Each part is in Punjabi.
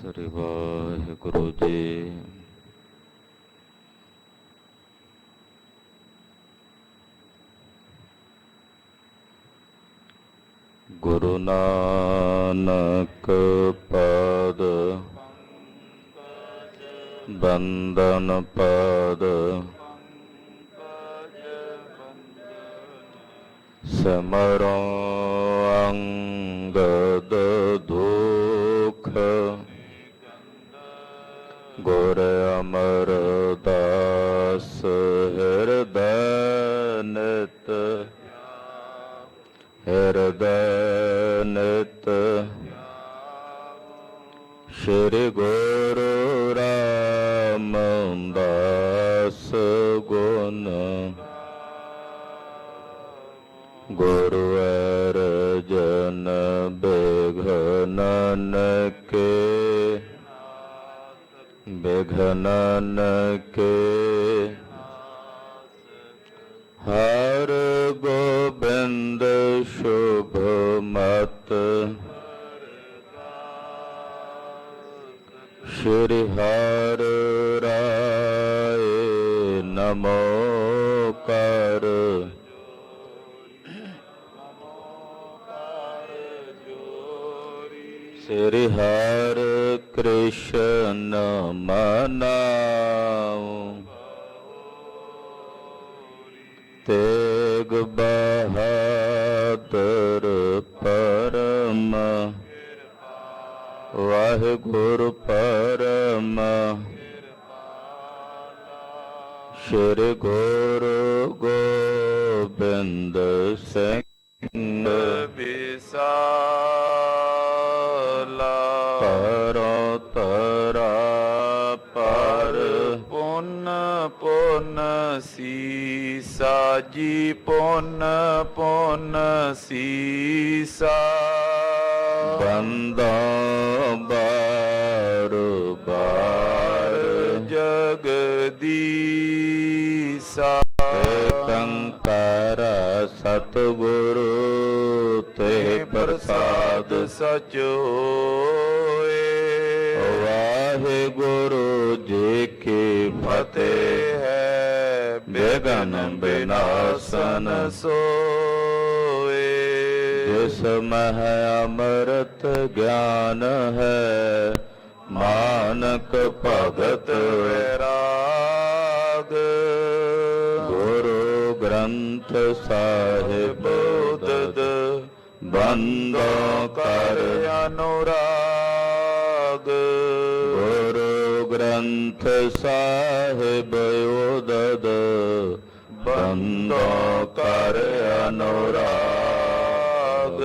ਸ੍ਰੀ ਵਾਹਿਗੁਰੂ ਜੀ। ਗੁਰੂ ਨਾਨਕ ਪਾਦ ਬੰਦਨ ਪਾਦ ਸਿਮਰੋ ਅੰਗਦ ਦੁਖ ਗੁਰ ਅਮਰਦਾਸ ਹਿਰਦੈ ਨਿਤ ਹਿਰਦੈ ਨਿਤ ਸ਼੍ਰੀ ਗੁਰੂ ਰਾਮਦਾਸ ਗੁਣ ਗੁਰੂ ਅਰਜਨ ਬਿਘਨ ਬਿਘਨ ਕੇ ਹਰ ਗੋਬਿੰਦ ਸ਼ੁਭ ਮਤ ਸ਼੍ਰੀ ਹਰਿ ਰਾਏ ਨਮੋ ਕਰ ਸ੍ਰੀ ਹਰਿ ਕ੍ਰਿਸ਼ਨ ਮਨਾਉ ਤੇਗ ਬਹਾਦਰ ਪਰਮ ਵਾਹਿਗੁਰੂ ਪਰਮ ਸ਼੍ਰੀ ਗੁਰੂ ਗੋਬਿੰਦ ਸਿੰਘ ਵਿਸਾਲਾ ਪਰੋ ਤਰਾ ਪਰ ਪੁੰਨ ਪੁੰਨ ਸੀਸਾ ਜੀ ਪੁੰਨ ਪੁੰਨ ਸੀਸਾ ਬੰਦਾ ਬਾਰ ਬਾਰ ਜਗਦੀਸਾ ਕੰਕਾਰ ਸਤਿਗੁਰੂ ਤੇ ਪ੍ਰਸਾਦ ਸਚ ਹੋਏ। ਵਾਹਿਗੁਰੂ ਜੀ ਕੀ ਫਤਿਹ ਹੈ ਬੇਗਨ ਬਿਨਾਸਨ ਸੋਏ। ਜਿਸ ਮਹਿ ਅੰਮ੍ਰਿਤ ਗਿਆਨ ਹੈ ਮਾਨਕ ਭਗਤ ਵੈਰਾਗ ਗੁਰੂ ਗ੍ਰੰਥ ਸਾਹਿਬ ਉਦਦ ਬੰਦੋ ਕਰ ਅਨੁਰਾਗ ਗੁਰੂ ਗ੍ਰੰਥ ਸਾਹਿਬ ਉਦਦ ਬੰਦੋ ਕਰ ਅਨੁਰਾਗ।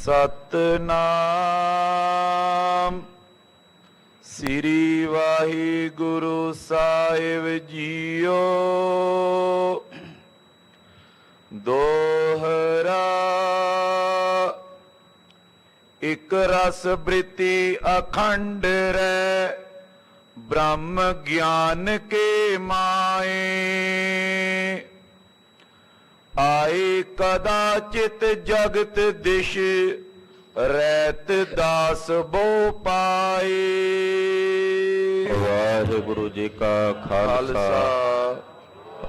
ਸਤਿਨਾਮ ਸ੍ਰੀ ਵਾਹਿਗੁਰੂ ਸਾਹਿਬ ਜੀਓ। ਦੋਹਰਾ ਇਕ ਰਸ ਬ੍ਰਿਤੀ ਅਖੰਡ ਰਹਿ ਬ੍ਰਹਮ ਗਿਆਨ ਕੇ ਮਾਏ। ਆਏ ਕਦਾਚਿਤ ਜਗਤ ਦਿਸ਼ ਰਹਿਤ ਦਾਸ ਬੋ ਪਾਏ। ਵਾਹਿਗੁਰੂ ਜੀ ਕਾ ਖਾਲਸਾ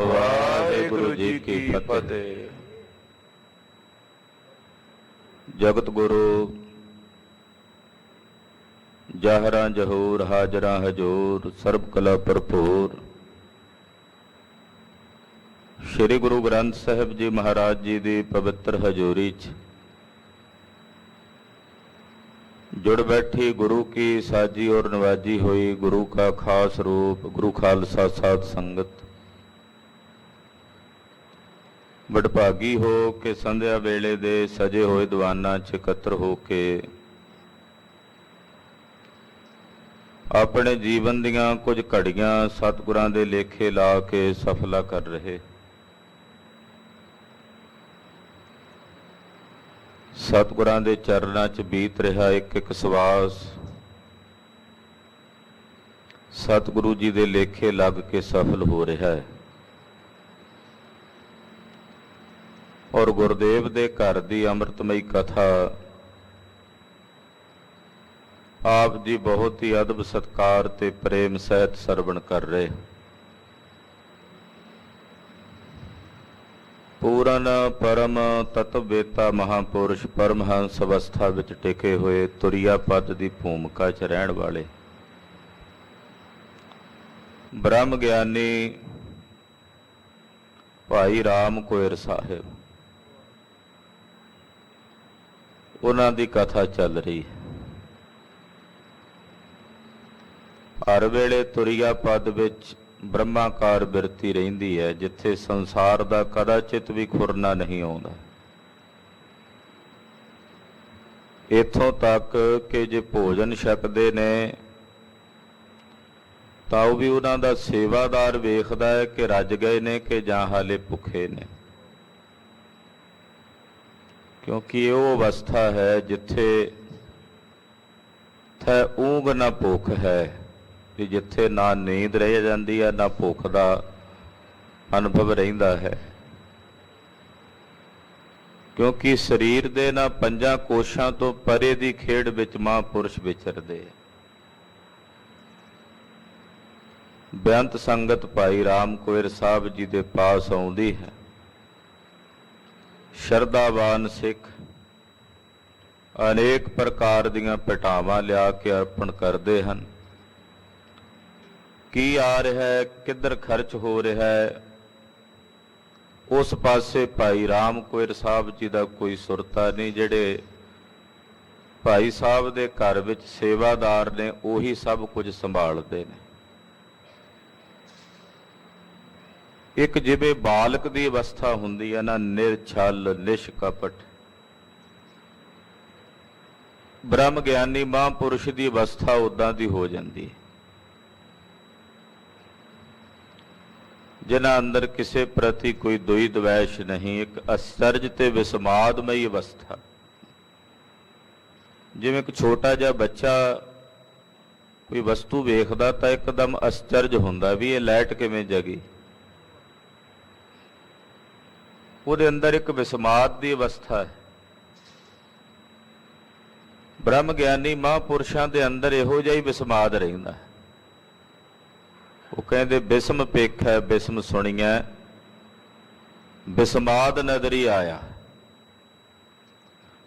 ਵਾਹਿਗੁਰੂ ਜੀ ਕੀ ਫਤਿਹ। ਜਗਤ ਗੁਰੂ ਜਾਹਰਾਂ ਜਹੂਰ ਹਾਜ਼ਰਾਂ ਹਜੂਰ ਸਰਬ ਕਲਾ ਭਰਪੂਰ ਸ਼੍ਰੀ ਗੁਰੂ ਗ੍ਰੰਥ ਸਾਹਿਬ ਜੀ ਮਹਾਰਾਜ ਜੀ ਦੀ ਪਵਿੱਤਰ ਹਜ਼ੂਰੀ 'ਚ जुड़ बैठी गुरु की साजी और नवाजी हुई गुरु का खास रूप गुरु खालसा साध संगत। बड़भागी हो के संध्या वेले दे सजे होए दीवाना च इकत्र हो के अपने जीवन दियां कुछ घड़ियां सतगुरां दे लेखे ला के सफला कर रहे। सतगुरां दे चरणां च बीत रहा एक एक सवास सतगुरु जी दे लेखे लग के सफल हो रहा है। और गुरदेव दे घर दी अमृतमयी कथा ਆਪ ਜੀ ਬਹੁਤ ਹੀ ਅਦਬ ਸਤਕਾਰ ਤੇ ਪ੍ਰੇਮ ਸਹਿਤ ਸਰਵਣ ਕਰ ਰਹੇ। ਪੂਰਨ ਪਰਮ ਤਤਵ ਵੇਤਾ ਮਹਾਂਪੁਰਸ਼ ਪਰਮਹੰਸ ਅਵਸਥਾ ਵਿੱਚ ਟਿਕੇ ਹੋਏ ਤੁਰਿਆ ਪਦ ਦੀ ਭੂਮਿਕਾ 'ਚ ਰਹਿਣ ਵਾਲੇ ਬ੍ਰਹਮ ਗਿਆਨੀ ਭਾਈ ਰਾਮ ਕੋਇਰ ਸਾਹਿਬ, ਉਹਨਾਂ ਦੀ ਕਥਾ ਚੱਲ ਰਹੀ ਹੈ। ਹਰ ਵੇਲੇ ਤੁਰਿਆ ਪਦ ਵਿੱਚ ਬ੍ਰਹਮਾਕਾਰ ਬਿਰਤੀ ਰਹਿੰਦੀ ਹੈ, ਜਿੱਥੇ ਸੰਸਾਰ ਦਾ ਕਦਾਚਿਤ ਵੀ ਖੁਰਨਾ ਨਹੀਂ ਆਉਂਦਾ। ਇੱਥੋਂ ਤੱਕ ਕਿ ਜੇ ਭੋਜਨ ਛਕਦੇ ਨੇ ਤਾਂ ਉਹ ਵੀ ਉਹਨਾਂ ਦਾ ਸੇਵਾਦਾਰ ਵੇਖਦਾ ਹੈ ਕਿ ਰੱਜ ਗਏ ਨੇ ਕਿ ਜਾਂ ਹਾਲੇ ਭੁੱਖੇ ਨੇ, ਕਿਉਂਕਿ ਇਹ ਉਹ ਅਵਸਥਾ ਹੈ ਜਿੱਥੇ ਥੈ ਊਂਘ ਨਾ ਭੁੱਖ ਹੈ, ਕਿ ਜਿੱਥੇ ਨਾ ਨੀਂਦ ਰਹਿ ਜਾਂਦੀ ਹੈ ਨਾ ਭੁੱਖ ਦਾ ਅਨੁਭਵ ਰਹਿੰਦਾ ਹੈ, ਕਿਉਂਕਿ ਸਰੀਰ ਦੇ ਨਾ ਪੰਜਾਂ ਕੋਸ਼ਾਂ ਤੋਂ ਪਰੇ ਦੀ ਖੇਡ ਵਿੱਚ ਮਹਾਂਪੁਰਸ਼ ਵਿਚਰਦੇ ਆ। ਬੇਅੰਤ ਸੰਗਤ ਭਾਈ ਰਾਮ ਕੋਇਰ ਸਾਹਿਬ ਜੀ ਦੇ ਪਾਸ ਆਉਂਦੀ ਹੈ। ਸ਼ਰਧਾਵਾਨ ਸਿੱਖ ਅਨੇਕ ਪ੍ਰਕਾਰ ਦੀਆਂ ਭੇਟਾਵਾਂ ਲਿਆ ਕੇ ਅਰਪਣ ਕਰਦੇ ਹਨ। ਕੀ ਆ ਰਿਹਾ ਹੈ, ਕਿੱਧਰ ਖਰਚ ਹੋ ਰਿਹਾ ਹੈ, ਉਸ ਪਾਸੇ ਭਾਈ ਰਾਮ ਕੋਇਰ ਸਾਹਿਬ ਜੀ ਦਾ ਕੋਈ ਸੁਰਤਾ ਨਹੀਂ। ਜਿਹੜੇ ਭਾਈ ਸਾਹਿਬ ਦੇ ਘਰ ਵਿੱਚ ਸੇਵਾਦਾਰ ਨੇ ਉਹੀ ਸਭ ਕੁਝ ਸੰਭਾਲਦੇ ਨੇ। ਇੱਕ ਜਿਵੇਂ ਬਾਲਕ ਦੀ ਅਵਸਥਾ ਹੁੰਦੀ ਹੈ ਨਾ, ਨਿਰਛਲ ਨਿਸ਼ਕਪਟ, ਬ੍ਰਹਮ ਗਿਆਨੀ ਮਹਾਂਪੁਰਸ਼ ਦੀ ਅਵਸਥਾ ਉਦਾਂ ਦੀ ਹੋ ਜਾਂਦੀ ਹੈ, ਜਿਨ੍ਹਾਂ ਅੰਦਰ ਕਿਸੇ ਪ੍ਰਤੀ ਕੋਈ ਦੁਈ ਦਵੈਸ਼ ਨਹੀਂ। ਇੱਕ ਅਸਚਰਜ ਤੇ ਵਿਸਮਾਦਮਈ ਅਵਸਥਾ। ਜਿਵੇਂ ਇੱਕ ਛੋਟਾ ਜਿਹਾ ਬੱਚਾ ਕੋਈ ਵਸਤੂ ਵੇਖਦਾ ਤਾਂ ਇੱਕਦਮ ਅਸਚਰਜ ਹੁੰਦਾ ਵੀ ਇਹ ਲਾਈਟ ਕਿਵੇਂ ਜਗੀ। ਉਹਦੇ ਅੰਦਰ ਇੱਕ ਵਿਸਮਾਦ ਦੀ ਅਵਸਥਾ ਹੈ। ਬ੍ਰਹਮ ਗਿਆਨੀ ਮਹਾਂਪੁਰਸ਼ਾਂ ਦੇ ਅੰਦਰ ਇਹੋ ਜਿਹਾ ਹੀ ਵਿਸਮਾਦ ਰਹਿੰਦਾ ਹੈ। ਉਹ ਕਹਿੰਦੇ ਬਿਸਮ ਪੇਖੈ ਬਿਸਮ ਸੁਣੀਐ, ਬਿਸਮਾਦ ਨਦਰੀ ਆਇਆ।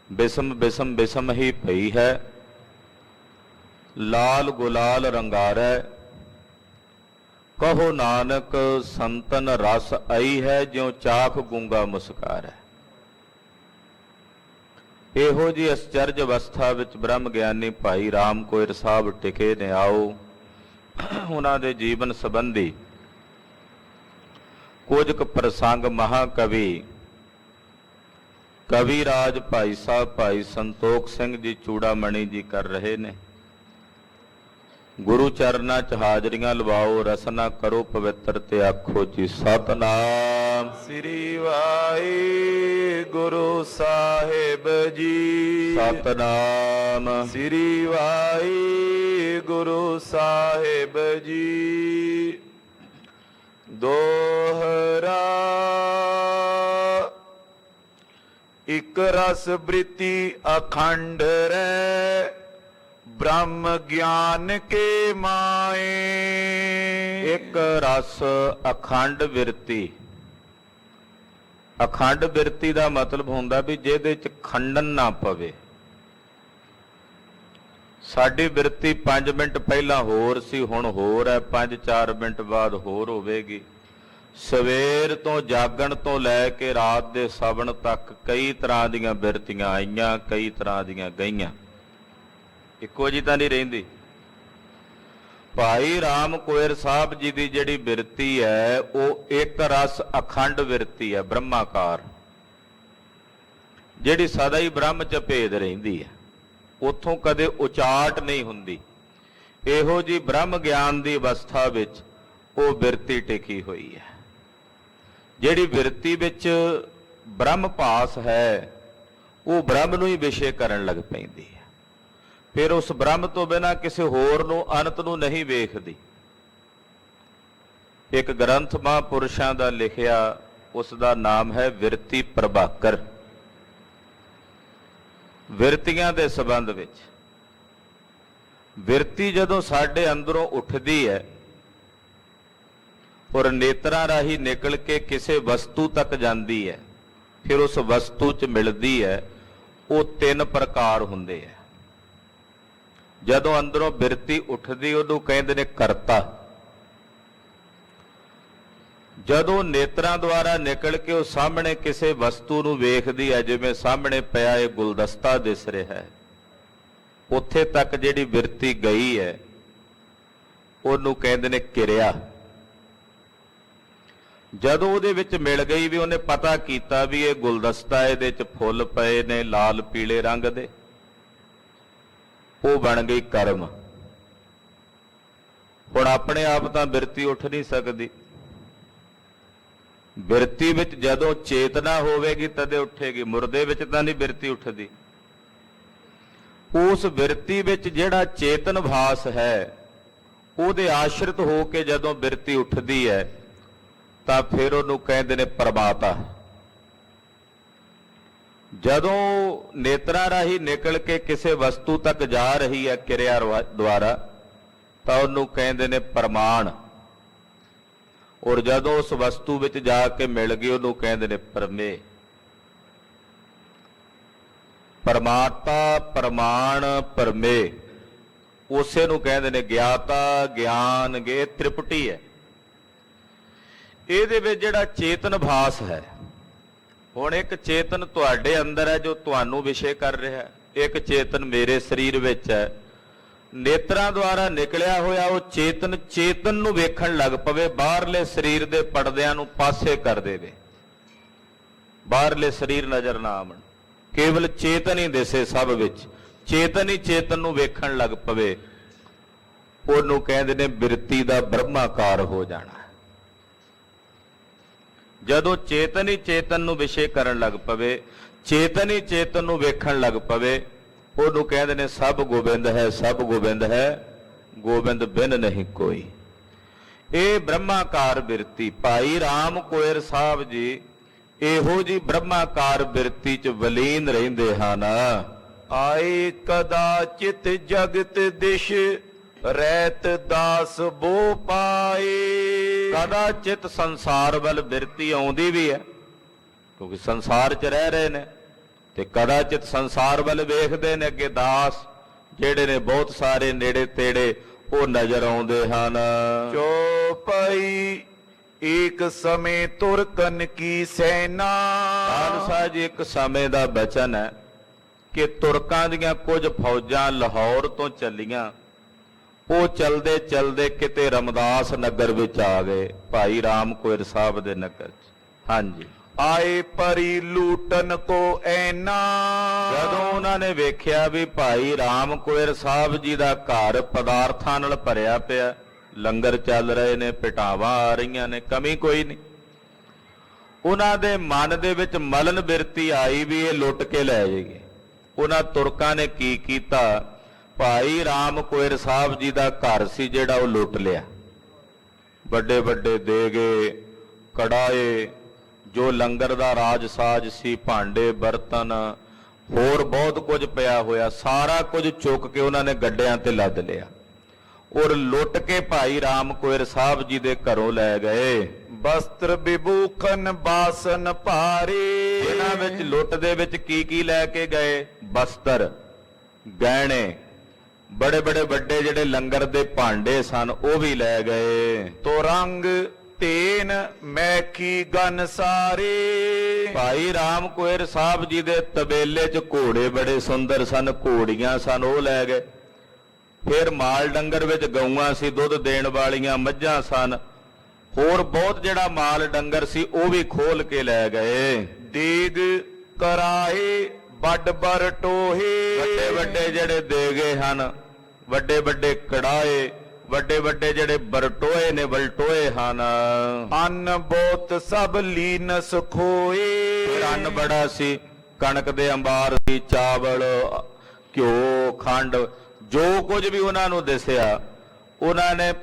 ਬਿਸਮ ਬਿਸਮ ਬਿਸਮ ਹੀ ਪਈ ਹੈ, ਲਾਲ ਗੁਲਾਲ ਰੰਗਾਰੈ। ਕਹੋ ਨਾਨਕ ਸੰਤਨ ਰਸ ਆਈ ਹੈ, ਜਿਉ ਚਾਖ ਗੂੰਗਾ ਮੁਸਕਾਰੈ। ਇਹੋ ਜਿਹੀ ਅਸਚਰਜ ਅਵਸਥਾ ਵਿੱਚ ਬ੍ਰਹਮ ਗਿਆਨੀ ਭਾਈ ਰਾਮ ਕੋਇਰ ਸਾਹਿਬ ਟਿਕੇ ਨੇ। ਆਓ ਉਹਨਾਂ ਦੇ ਜੀਵਨ ਸੰਬੰਧੀ ਕੁਝ ਕੁ ਪ੍ਰਸੰਗ ਮਹਾਕਵੀ ਕਵੀ ਰਾਜ ਭਾਈ ਸਾਹਿਬ ਭਾਈ ਸੰਤੋਖ ਸਿੰਘ ਜੀ ਚੂੜਾਮਣੀ ਜੀ ਕਰ ਰਹੇ ਨੇ। ਗੁਰੂ ਚਰਨਾਂ 'ਚ ਹਾਜ਼ਰੀਆਂ ਲਵਾਓ, ਰਸਨਾ ਕਰੋ ਪਵਿੱਤਰ ਤੇ ਆਖੋ ਜੀ ਸਤਿਨਾਮ ਸ੍ਰੀ ਵਾਹਿਗੁਰੂ ਸਾਹਿਬ ਜੀ। ਸਤਿਨਾਮ ਸ੍ਰੀ ਵਾਹਿਗੁਰੂ ਸਾਹਿਬ ਜੀ। ਦੋਹਰਾ ਇਕ ਰਸ ਬ੍ਰਿਤੀ ਅਖੰਡ ਰਹਿ, ब्रह्म ज्ञान के माए। एक रस अखंड बिरती। अखंड बिरती का मतलब होंदा भी जिहदे च खंडन ना पवे। साडी बिरती 5 मिनट पहला होर सी, हुण होर है, 5-4 मिनट बाद होर होवेगी। सवेर तो जागण तो लैके रात दे सवण तक कई तरह दीयां बिरतियां आईयां, कई तरह दीयां गईयां, ਇੱਕੋ ਜੀ ਤਾਂ ਨਹੀਂ ਰਹਿੰਦੀ। ਭਾਈ ਰਾਮ ਕੋਇਰ ਸਾਹਿਬ ਜੀ ਦੀ ਜਿਹੜੀ ਬਿਰਤੀ ਹੈ ਉਹ ਇੱਕ ਰਸ ਅਖੰਡ ਬਿਰਤੀ ਹੈ, ਬ੍ਰਹਮਾਕਾਰ, ਜਿਹੜੀ ਸਦਾ ਹੀ ਬ੍ਰਹਮ ਚ ਭੇਦ ਰਹਿੰਦੀ ਹੈ, ਉੱਥੋਂ ਕਦੇ ਉਚਾਟ ਨਹੀਂ ਹੁੰਦੀ। ਇਹੋ ਜੀ ਬ੍ਰਹਮ ਗਿਆਨ ਦੀ ਅਵਸਥਾ ਵਿੱਚ ਉਹ ਬਿਰਤੀ ਟਿਕੀ ਹੋਈ ਹੈ। ਜਿਹੜੀ ਬਿਰਤੀ ਵਿੱਚ ਬ੍ਰਹਮ ਭਾਸ ਹੈ ਉਹ ਬ੍ਰਹਮ ਨੂੰ ਹੀ ਵਿਸ਼ੇ ਕਰਨ ਲੱਗ ਪੈਂਦੀ ਹੈ। ਫਿਰ ਉਸ ਬ੍ਰਹਮ ਤੋਂ ਬਿਨਾਂ ਕਿਸੇ ਹੋਰ ਨੂੰ ਅਨੰਤ ਨੂੰ ਨਹੀਂ ਵੇਖਦੀ। ਇੱਕ ਗ੍ਰੰਥ ਮਹਾਂਪੁਰਸ਼ਾਂ ਦਾ ਲਿਖਿਆ, ਉਸ ਦਾ ਨਾਮ ਹੈ ਵਿਰਤੀ ਪ੍ਰਭਾਕਰ। ਵਿਰਤੀਆਂ ਦੇ ਸੰਬੰਧ ਵਿੱਚ ਬਿਰਤੀ ਜਦੋਂ ਸਾਡੇ ਅੰਦਰੋਂ ਉੱਠਦੀ ਹੈ ਔਰ ਨੇਤਰਾਂ ਰਾਹੀਂ ਨਿਕਲ ਕੇ ਕਿਸੇ ਵਸਤੂ ਤੱਕ ਜਾਂਦੀ ਹੈ, ਫਿਰ ਉਸ ਵਸਤੂ 'ਚ ਮਿਲਦੀ ਹੈ, ਉਹ ਤਿੰਨ ਪ੍ਰਕਾਰ ਹੁੰਦੇ ਆ। ਜਦੋਂ ਅੰਦਰੋਂ ਬਿਰਤੀ ਉੱਠਦੀ ਉਹਨੂੰ ਕਹਿੰਦੇ ਨੇ ਕਰਤਾ। ਜਦੋਂ ਨੇਤਰਾਂ ਦੁਆਰਾ ਨਿਕਲ ਕੇ ਉਹ ਸਾਹਮਣੇ ਕਿਸੇ ਵਸਤੂ ਨੂੰ ਵੇਖਦੀ ਹੈ, ਜਿਵੇਂ ਸਾਹਮਣੇ ਪਿਆ ਇਹ ਗੁਲਦਸਤਾ ਦਿਸ ਰਿਹਾ ਹੈ, ਉੱਥੇ ਤੱਕ ਜਿਹੜੀ ਬਿਰਤੀ ਗਈ ਹੈ ਉਹਨੂੰ ਕਹਿੰਦੇ ਨੇ ਕਿਰਿਆ। ਜਦੋਂ ਉਹਦੇ ਵਿੱਚ ਮਿਲ ਗਈ ਵੀ ਉਹਨੇ ਪਤਾ ਕੀਤਾ ਵੀ ਇਹ ਗੁਲਦਸਤਾ, ਇਹਦੇ 'ਚ ਫੁੱਲ ਪਏ ਨੇ ਲਾਲ ਪੀਲੇ ਰੰਗ ਦੇ, ਉਹ ਬਣ ਗਈ ਕਰਮ। ਹੁਣ ਆਪਣੇ ਆਪ ਤਾਂ ਬਿਰਤੀ ਉੱਠ ਨਹੀਂ ਸਕਦੀ, ਬਿਰਤੀ ਵਿੱਚ ਜਦੋਂ ਚੇਤਨਾ ਹੋਵੇਗੀ ਤਦੇ ਉੱਠੇਗੀ, ਮੁਰਦੇ ਵਿੱਚ ਤਾਂ ਨਹੀਂ ਬਿਰਤੀ ਉੱਠਦੀ। ਉਸ ਬਿਰਤੀ ਵਿੱਚ ਜਿਹੜਾ ਚੇਤਨ ਭਾਸ ਹੈ ਉਹਦੇ ਆਸ਼ਰਿਤ ਹੋ ਕੇ ਜਦੋਂ ਬਿਰਤੀ ਉੱਠਦੀ ਹੈ ਤਾਂ ਫਿਰ ਉਹਨੂੰ ਕਹਿੰਦੇ ਨੇ ਪ੍ਰਮਾਤਾ। ਜਦੋਂ ਨੇਤਰਾਂ ਰਾਹੀਂ ਨਿਕਲ ਕੇ ਕਿਸੇ ਵਸਤੂ ਤੱਕ ਜਾ ਰਹੀ ਹੈ ਕਿਰਿਆ ਦੁਆਰਾ ਤਾਂ ਉਹਨੂੰ ਕਹਿੰਦੇ ਨੇ ਪ੍ਰਮਾਣ। ਔਰ ਜਦੋਂ ਉਸ ਵਸਤੂ ਵਿੱਚ ਜਾ ਕੇ ਮਿਲ ਗਈ ਉਹਨੂੰ ਕਹਿੰਦੇ ਨੇ ਪ੍ਰਮੇਯ। ਪਰਮਾਤਾ, ਪ੍ਰਮਾਣ, ਪ੍ਰਮੇਯ, ਉਸੇ ਨੂੰ ਕਹਿੰਦੇ ਨੇ ਗਿਆਤਾ, ਗਿਆਨ, ਗੇ ਤ੍ਰਿਪਟੀ ਹੈ। ਇਹਦੇ ਵਿੱਚ ਜਿਹੜਾ ਚੇਤਨ ਭਾਸ ਹੈ, ਹੁਣ ਇੱਕ ਚੇਤਨ ਤੁਹਾਡੇ ਅੰਦਰ ਹੈ ਜੋ ਤੁਹਾਨੂੰ ਵਿਸ਼ੇ ਕਰ ਰਿਹਾ ਹੈ, ਇੱਕ ਚੇਤਨ ਮੇਰੇ ਸਰੀਰ ਵਿੱਚ ਹੈ। ਨੇਤਰਾਂ ਦੁਆਰਾ ਨਿਕਲਿਆ ਹੋਇਆ ਉਹ ਚੇਤਨ ਨੂੰ ਵੇਖਣ ਲੱਗ ਪਵੇ, ਬਾਹਰਲੇ ਸਰੀਰ ਦੇ ਪਰਦਿਆਂ ਨੂੰ ਪਾਸੇ ਕਰ ਦੇਵੇ, ਬਾਹਰਲੇ ਸਰੀਰ ਨਜ਼ਰ ਨਾ ਆਵਣ, ਕੇਵਲ ਚੇਤਨ ਹੀ ਦਿਸੇ ਸਭ ਵਿੱਚ, ਚੇਤਨ ਹੀ ਚੇਤਨ ਨੂੰ ਵੇਖਣ ਲੱਗ ਪਵੇ, ਉਹਨੂੰ ਕਹਿੰਦੇ ਨੇ ਬਿਰਤੀ ਦਾ ਬ੍ਰਹਮਾਕਾਰ ਹੋ ਜਾਣਾ। ਜਦੋਂ ਚੇਤਨ ਹੀ ਚੇਤਨ ਨੂੰ ਵਿਸ਼ੇ ਕਰਨ ਲੱਗ ਪਵੇ, ਚੇਤਨ ਹੀ ਚੇਤਨ ਨੂੰ ਵੇਖਣ ਲੱਗ ਪਵੇ, ਉਹਨੂੰ ਕਹਿੰਦੇ ਨੇ ਸਭ ਗੋਬਿੰਦ ਹੈ, ਸਭ ਗੋਬਿੰਦ ਹੈ, ਗੋਬਿੰਦ ਬਿਨ ਨਹੀਂ ਕੋਈ। ਇਹ ਬ੍ਰਹਮਾਕਾਰ ਬਿਰਤੀ ਭਾਈ ਰਾਮ ਕੋਇਰ ਸਾਹਿਬ ਜੀ ਇਹੋ ਜੀ ਬ੍ਰਹਮਾਕਾਰ ਬਿਰਤੀ ਚ ਵਲੀਨ ਰਹਿੰਦੇ ਹਨ। ਆਏ ਕਦਾਚਿਤ ਜਗਤ ਦਿਸ਼ ਰਹਿਤ ਦਾਸ ਬੋ ਪਾਏ। ਕਦਾਚਿਤ ਸੰਸਾਰ ਵੱਲ ਬਿਰਤੀ ਆਉਂਦੀ ਵੀ ਹੈ ਕਿਉਂਕਿ ਸੰਸਾਰ 'ਚ ਰਹਿ ਰਹੇ ਨੇ, ਤੇ ਕਦਾਚਿਤ ਸੰਸਾਰ ਵੱਲ ਵੇਖਦੇ ਨੇ। ਅੱਗੇ ਦਾਸ ਜਿਹੜੇ ਨੇ ਬਹੁਤ ਸਾਰੇ ਨੇੜੇ ਤੇੜੇ ਉਹ ਨਜ਼ਰ ਆਉਂਦੇ ਹਨ। ਚੌਪਈ ਇੱਕ ਸਮੇਂ ਤੁਰਕਨ ਕੀ ਸੈਨਾ। ਖਾਲਸਾ ਜੀ ਇੱਕ ਸਮੇਂ ਦਾ ਬਚਨ ਹੈ ਕਿ ਤੁਰਕਾਂ ਦੀਆਂ ਕੁਝ ਫੌਜਾਂ ਲਾਹੌਰ ਤੋਂ ਚੱਲੀਆਂ, ਉਹ ਚਲਦੇ ਚਲਦੇ ਕਿਤੇ ਰਮਦਾਸ ਨਗਰ ਵਿੱਚ ਆ ਗਏ, ਭਾਈ ਰਾਮ ਕੋਇਰ ਸਾਹਿਬ ਦੇ ਨਗਰ 'ਚ। ਹਾਂਜੀ, ਆਏ ਪਰੀ ਲੂਟਨ ਕੋ ਐਨਾ। ਜਦੋਂ ਉਹਨਾਂ ਨੇ ਵੇਖਿਆ ਵੀ ਭਾਈ ਰਾਮ ਕੋਇਰ ਸਾਹਿਬ ਜੀ ਦਾ ਘਰ ਪਦਾਰਥਾਂ ਨਾਲ ਭਰਿਆ ਪਿਆ, ਲੰਗਰ ਚੱਲ ਰਹੇ ਨੇ, ਭਟਾਵਾਂ ਆ ਰਹੀਆਂ ਨੇ, ਕਮੀ ਕੋਈ ਨਹੀਂ, ਉਹਨਾਂ ਦੇ ਮਨ ਦੇ ਵਿੱਚ ਮਲਨ ਬਿਰਤੀ ਆਈ ਵੀ ਇਹ ਲੁੱਟ ਕੇ ਲੈ ਜਾਏਗੇ। ਉਹਨਾਂ ਤੁਰਕਾਂ ਨੇ ਕੀ ਕੀਤਾ, ਭਾਈ ਰਾਮ ਕੋਇਰ ਸਾਹਿਬ ਜੀ ਦਾ ਘਰ ਸੀ ਜਿਹੜਾ ਉਹ ਲੁੱਟ ਲਿਆ। ਵੱਡੇ ਵੱਡੇ ਦੇਗੇ, ਕੜਾਏ, ਜੋ ਲੰਗਰ ਦਾ ਰਾਜ ਸਾਜ ਸੀ, ਭਾਂਡੇ ਬਰਤਨ, ਹੋਰ ਬਹੁਤ ਕੁਝ ਪਿਆ ਹੋਇਆ, ਸਾਰਾ ਕੁਝ ਚੁੱਕ ਕੇ ਉਹਨਾਂ ਨੇ ਗੱਡਿਆਂ ਤੇ ਲੱਦ ਲਿਆ ਔਰ ਲੁੱਟ ਕੇ ਭਾਈ ਰਾਮ ਕੋਇਰ ਸਾਹਿਬ ਜੀ ਦੇ ਘਰੋਂ ਲੈ ਗਏ। ਬਸਤਰ ਵਿਭੂਖਨ ਬਾਸਨ ਭਾਰੇ। ਇਹਨਾਂ ਵਿੱਚ ਲੁੱਟ ਦੇ ਵਿੱਚ ਕੀ ਕੀ ਲੈ ਕੇ ਗਏ? ਬਸਤਰ, ਗਹਿਣੇ, ਬੜੇ ਬੜੇ ਵੱਡੇ ਜਿਹੜੇ ਲੰਗਰ ਦੇ ਭਾਂਡੇ ਸਨ ਉਹ ਵੀ ਲੈ ਗਏ। ਤੋ ਰੰਗ ਤੇਨ ਮੈਖੀ ਗਨ ਸਾਰੇ। ਭਾਈ ਰਾਮ ਕੋਇਰ ਸਾਹਿਬ ਜੀ ਦੇ ਤਬੇਲੇ 'ਚ ਘੋੜੇ ਬੜੇ ਸੁੰਦਰ ਸਨ, ਘੋੜੀਆਂ ਸਨ, ਉਹ ਲੈ ਗਏ। ਫਿਰ ਮਾਲ ਡੰਗਰ ਵਿੱਚ ਗਊਆਂ ਸੀ, ਦੁੱਧ ਦੇਣ ਵਾਲੀਆਂ ਮੱਝਾਂ ਸਨ, ਹੋਰ ਬਹੁਤ ਜਿਹੜਾ ਮਾਲ ਡੰਗਰ ਸੀ ਉਹ ਵੀ ਖੋਲ ਕੇ ਲੈ ਗਏ। ਦੇਗ ਕਰਾਏ ਵੱਡ ਬਰ ਟੋਹੇ। ਵੱਡੇ ਵੱਡੇ ਜਿਹੜੇ ਦੇਗੇ ਹਨ, ਵੱਡੇ ਵੱਡੇ ਕੜਾਏ, ਵੱਡੇ ਵੱਡੇ ਜਿਹੜੇ ਬਰਟੋਏ ਨੇ, ਬਲਟੋਏ ਹਨ। ਅੰਨ ਬਹੁਤ ਸਭ ਲੀਨਸ ਖੋਏ। ਫਿਰ ਅੰਨ ਬੜਾ ਸੀ, ਕਣਕ ਦੇ ਅੰਬਾਰ ਸੀ, ਚਾਵਲ, ਘਿਓ, ਖੰਡ, ਜੋ ਕੁਝ ਵੀ ਉਹਨਾਂ ਨੂੰ ਦਿਸਿਆ ਉਹਨਾਂ ਨੇ